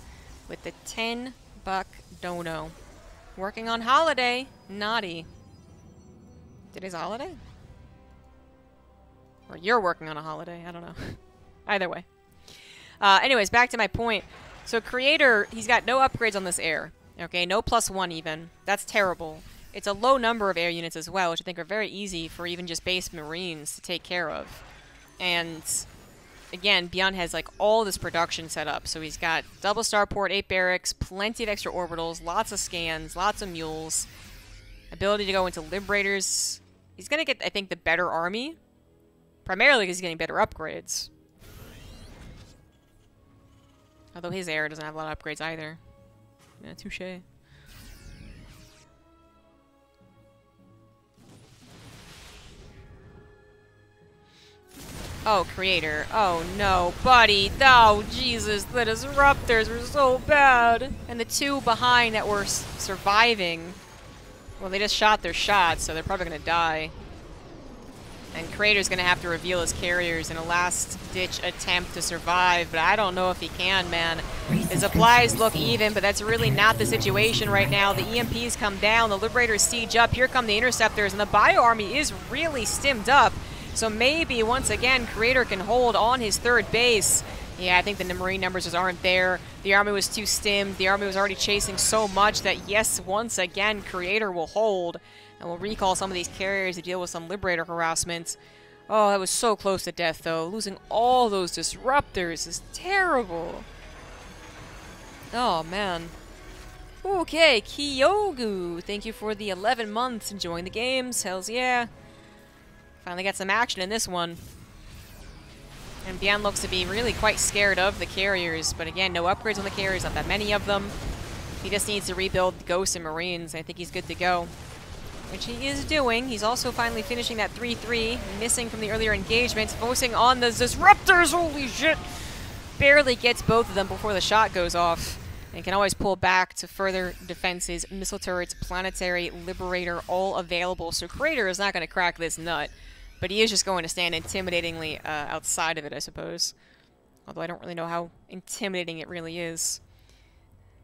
with the $10 dono. Working on holiday. Naughty. Today's a holiday? Or you're working on a holiday. I don't know. Either way. Anyways, back to my point. So Creator, he's got no upgrades on this air. Okay, no +1 even. That's terrible. It's a low number of air units as well, which I think are very easy for even just base Marines to take care of. And again, Byun has like all this production set up. So he's got double starport, 8 barracks, plenty of extra orbitals, lots of scans, lots of mules, ability to go into liberators. He's going to get, I think, the better army. Primarily because he's getting better upgrades. Although his air doesn't have a lot of upgrades either. Yeah, touche. Oh, Creator. Oh, no. Buddy. Oh, Jesus. The disruptors were so bad. And the 2 behind that were surviving, well, they just shot their shots, so they're probably going to die. And Creator's going to have to reveal his carriers in a last-ditch attempt to survive, but I don't know if he can, man. His supplies look even, but that's really not the situation right now. The EMPs come down, the Liberators siege up, here come the Interceptors, and the Bio Army is really stimmed up. So maybe, once again, Creator can hold on his 3rd base. Yeah, I think the Marine numbers just aren't there. The army was too stimmed. The army was already chasing so much that, yes, once again, Creator will hold. And we'll recall some of these carriers to deal with some Liberator harassment. Oh, that was so close to death, though. Losing all those disruptors is terrible. Oh, man. Okay, Kyogu, thank you for the 11 months enjoying the games. Hells yeah. Finally got some action in this one. And Byun looks to be really quite scared of the carriers, but again, no upgrades on the carriers, not that many of them. He just needs to rebuild Ghosts and Marines, and I think he's good to go. Which he is doing. He's also finally finishing that 3-3, missing from the earlier engagements, focusing on the Disruptors, holy shit! Barely gets both of them before the shot goes off. And can always pull back to further defenses, missile turrets, planetary, liberator, all available. So Crater is not going to crack this nut. But he is just going to stand intimidatingly outside of it, I suppose. Although I don't really know how intimidating it really is.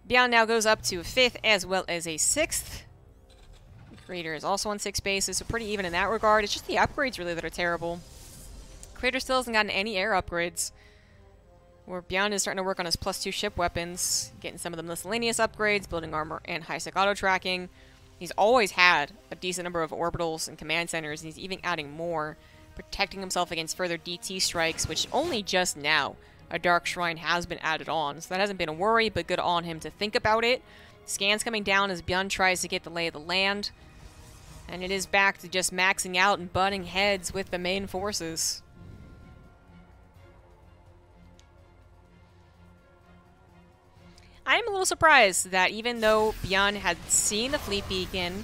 Byun now goes up to a 5th as well as a 6th. Crater is also on 6 bases, so pretty even in that regard. It's just the upgrades really that are terrible. Crater still hasn't gotten any air upgrades. Where Byun is starting to work on his +2 ship weapons, getting some of the miscellaneous upgrades, building armor and high-sec auto-tracking. He's always had a decent number of orbitals and command centers, and he's even adding more, protecting himself against further DT strikes, which only just now a Dark Shrine has been added on. So that hasn't been a worry, but good on him to think about it. Scans coming down as Byun tries to get the lay of the land. And it is back to just maxing out and butting heads with the main forces. I'm a little surprised that even though Byun had seen the fleet beacon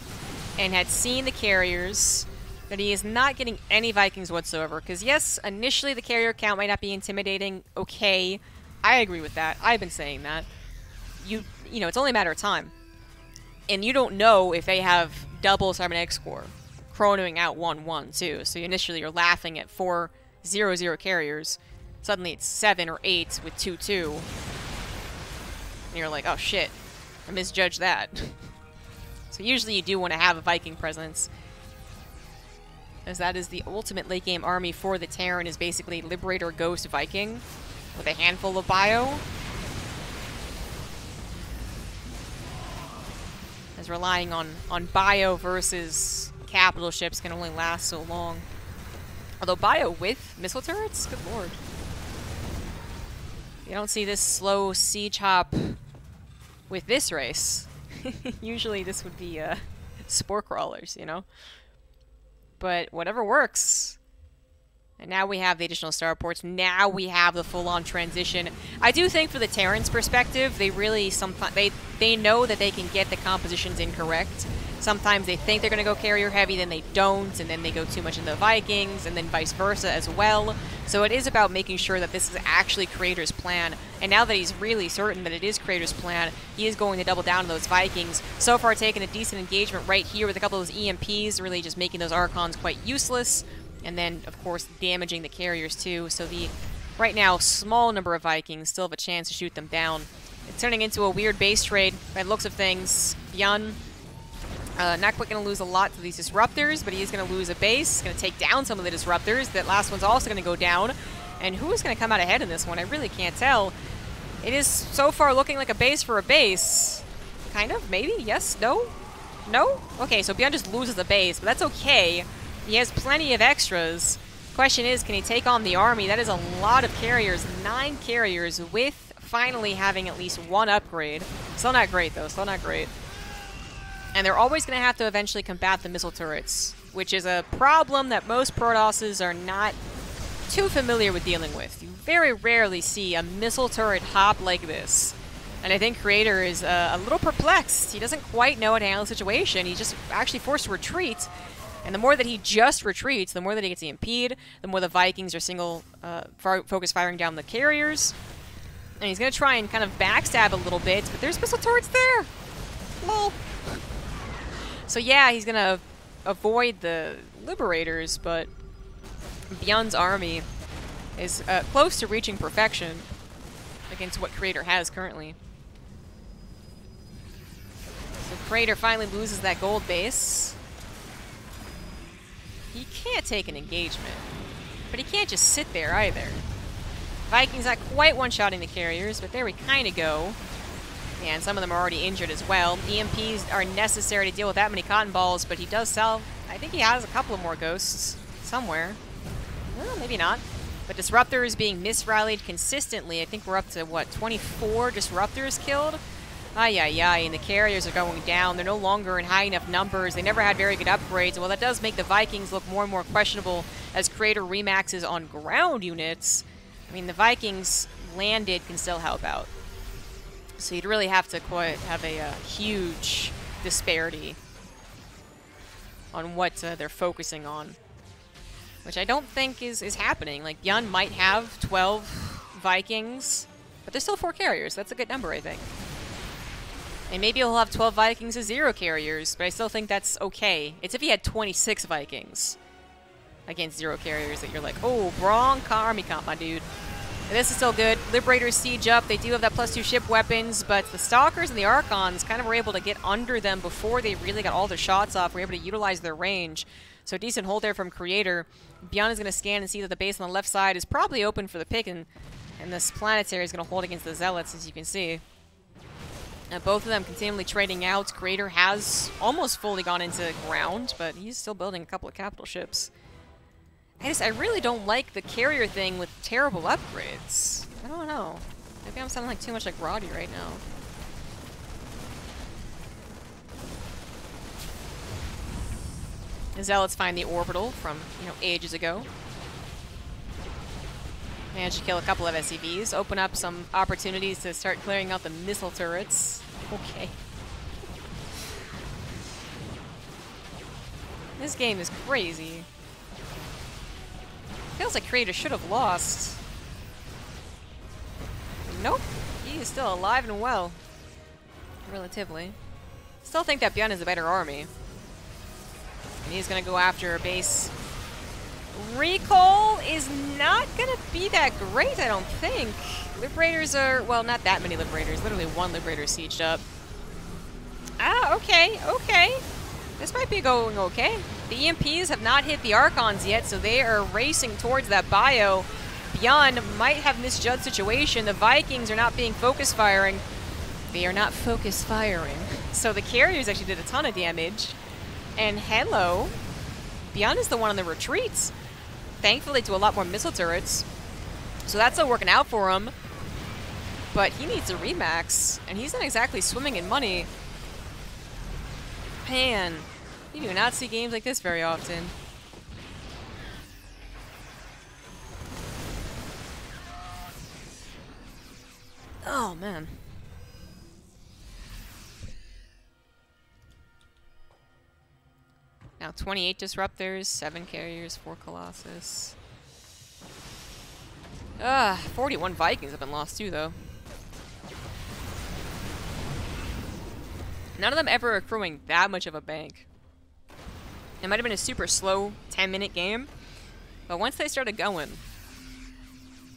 and had seen the carriers, that he is not getting any Vikings whatsoever. Because yes, initially the carrier count might not be intimidating. Okay, I agree with that. I've been saying that. You know, it's only a matter of time. And you don't know if they have double Cybernetics Core, chronoing out 1-1 too. So initially you're laughing at 4-0-0 carriers. Suddenly it's 7 or 8 with 2-2. And you're like, oh shit, I misjudged that. So usually you do want to have a Viking presence, as that is the ultimate late game army for the Terran, is basically Liberator Ghost Viking with a handful of bio. As relying on bio versus capital ships can only last so long. Although bio with missile turrets? Good lord. You don't see this slow siege hop with this race. Usually this would be spore crawlers, you know? But whatever works. And now we have the additional starports. Now we have the full-on transition. I do think for the Terrans' perspective, they really sometimes they know that they can get the compositions incorrect. Sometimes they think they're going to go carrier heavy, then they don't, and then they go too much into Vikings, and then vice versa as well. So it is about making sure that this is actually Creator's plan. And now that he's really certain that it is Creator's plan, he is going to double down on those Vikings. So far taking a decent engagement right here with a couple of those EMPs, really just making those Archons quite useless. And then, of course, damaging the carriers too. So the, right now, small number of Vikings still have a chance to shoot them down. It's turning into a weird base trade by the looks of things. Byun, not quite going to lose a lot to these Disruptors, but he is going to lose a base. He's going to take down some of the Disruptors. That last one's also going to go down. And who is going to come out ahead in this one? I really can't tell. It is so far looking like a base for a base. Kind of? Maybe? Yes? No? No? Okay, so Byun just loses a base, but that's okay. He has plenty of extras. Question is, can he take on the army? That is a lot of carriers. 9 carriers with finally having at least one upgrade. Still not great, though. Still not great. And they're always going to have to eventually combat the missile turrets, which is a problem that most Protosses are not too familiar with dealing with. You very rarely see a missile turret hop like this. And I think Creator is a little perplexed. He doesn't quite know how to handle the situation. He's just actually forced to retreat. And the more that he just retreats, the more that he gets EMP'd, the more the Vikings are single focus firing down the carriers. And he's going to try and kind of backstab a little bit, but there's missile turrets there! Lol. So yeah, he's going to avoid the Liberators, but Byun's army is close to reaching perfection against what Creator has currently. So Creator finally loses that gold base. He can't take an engagement, but he can't just sit there either. Vikings not quite one-shotting the carriers, but there we kind of go. And some of them are already injured as well. EMPs are necessary to deal with that many cotton balls, but he does sell. I think he has a couple of more ghosts somewhere. Well, maybe not. But Disruptors being misrallied consistently. I think we're up to, what, 24 Disruptors killed? Ay, and the carriers are going down. They're no longer in high enough numbers. They never had very good upgrades. And while that does make the Vikings look more and more questionable as Creator remaxes on ground units, I mean, the Vikings landed can still help out. So you'd really have to have a huge disparity on what they're focusing on, which I don't think is happening. Like, Byun might have 12 Vikings, but there's still 4 carriers. That's a good number, I think. And maybe he'll have 12 Vikings as 0 carriers, but I still think that's okay. It's if he had 26 Vikings against 0 carriers that you're like, oh, wrong army comp, my dude. And this is still good. Liberators siege up. They do have that +2 ship weapons, but the Stalkers and the Archons kind of were able to get under them before they really got all their shots off. Were able to utilize their range. So a decent hold there from Creator. Byun is going to scan and see that the base on the left side is probably open for the pick, and this Planetary is going to hold against the Zealots, as you can see. Both of them continually trading out. Creator has almost fully gone into ground, but he's still building a couple of capital ships. I really don't like the carrier thing with terrible upgrades. I don't know. Maybe I'm sounding like too much like Roddy right now. The Zealots find the orbital from, ages ago. Managed to kill a couple of SCVs, open up some opportunities to start clearing out the missile turrets. Okay. This game is crazy. Feels like Creator should have lost. Nope. He is still alive and well. Relatively. Still think that Byun is a better army. And he's going to go after a base. Recall is not going to be that great, I don't think. Liberators are, well, not that many Liberators. Literally 1 Liberator sieged up. Ah, okay. This might be going okay. The EMPs have not hit the Archons yet, so they are racing towards that bio. Byun might have misjudged situation. The Vikings are not being focus firing. They are not focus firing. So the carriers actually did a ton of damage. And hello, Byun is the one on the retreats. Thankfully to a lot more missile turrets. So that's still working out for him. But he needs a remax, and he's not exactly swimming in money. Man, you do not see games like this very often. Oh, man. Now 28 Disruptors, 7 Carriers, 4 Colossus. 41 Vikings have been lost too, though. None of them ever accruing that much of a bank. It might have been a super slow 10-minute game, but once they started going,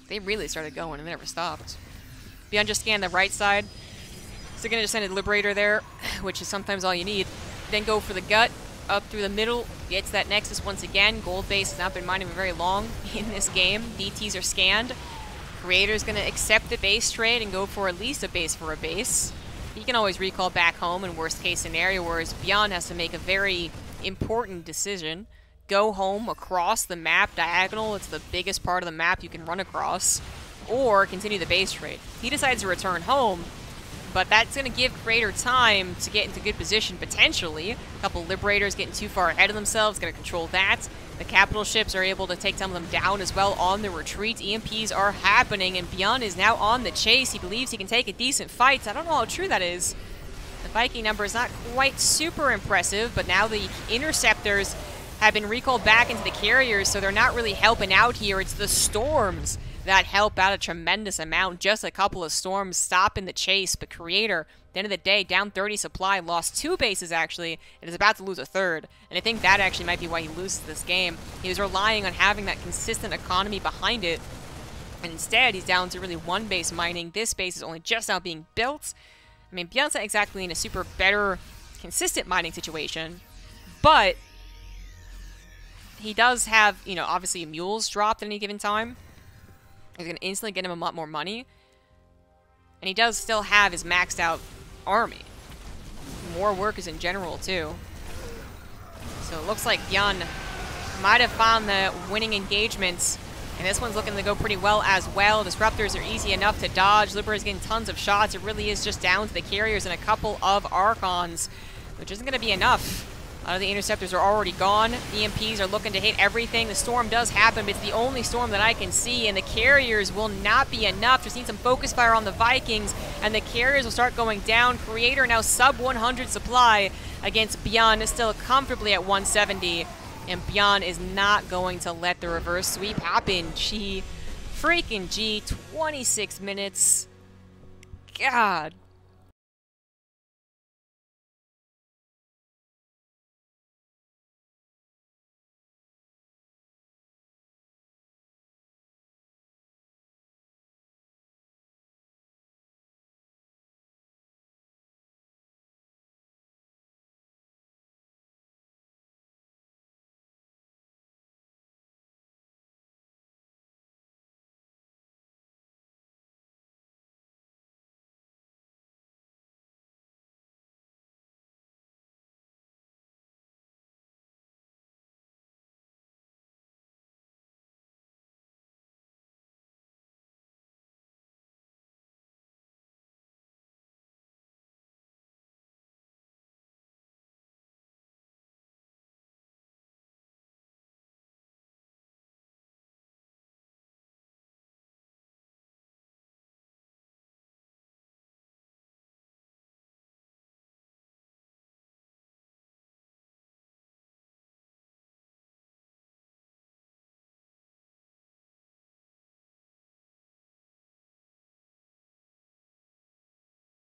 they really started going and they never stopped. Byun just scanned the right side. So gonna just send a Liberator there, which is sometimes all you need. Then go for the gut, up through the middle, gets that Nexus once again. Gold base has not been mining for very long in this game. DTs are scanned. Creator's gonna accept the base trade and go for at least a base for a base. He can always recall back home in worst case scenario, whereas Byun has to make a very important decision. Go home across the map diagonal. It's the biggest part of the map you can run across. Or continue the base trade. He decides to return home, but that's going to give Creator time to get into good position, potentially. A couple Liberators getting too far ahead of themselves, going to control that. The capital ships are able to take some of them down as well on the retreat. EMPs are happening, and Byun is now on the chase. He believes he can take a decent fight. I don't know how true that is. The Viking number is not quite super impressive, but now the Interceptors have been recalled back into the carriers, so they're not really helping out here. It's the Storms that help out a tremendous amount. Just a couple of Storms stopping the chase, but Creator, at the end of the day, down 30 supply, lost 2 bases actually, and is about to lose a 3rd. And I think that actually might be why he loses this game. He was relying on having that consistent economy behind it, and instead he's down to really 1 base mining. This base is only just now being built. I mean, Byun's not exactly in a super better, consistent mining situation, but he does have, you know, obviously mules dropped at any given time. He's going to instantly get him a lot more money. And he does still have his maxed out army. More workers in general, too. So it looks like Byun might have found the winning engagements And this one's looking to go pretty well as well. Disruptors are easy enough to dodge. Libera's getting tons of shots. It really is just down to the carriers and a couple of Archons, which isn't going to be enough. A lot of the interceptors are already gone. EMPs are looking to hit everything. The storm does happen, but it's the only storm that I can see, and the carriers will not be enough. We're seeing some focus fire on the Vikings, and the carriers will start going down. Creator now sub 100 supply against Byun, still comfortably at 170. And Byun is not going to let the reverse sweep happen. Freaking G, 26 minutes. God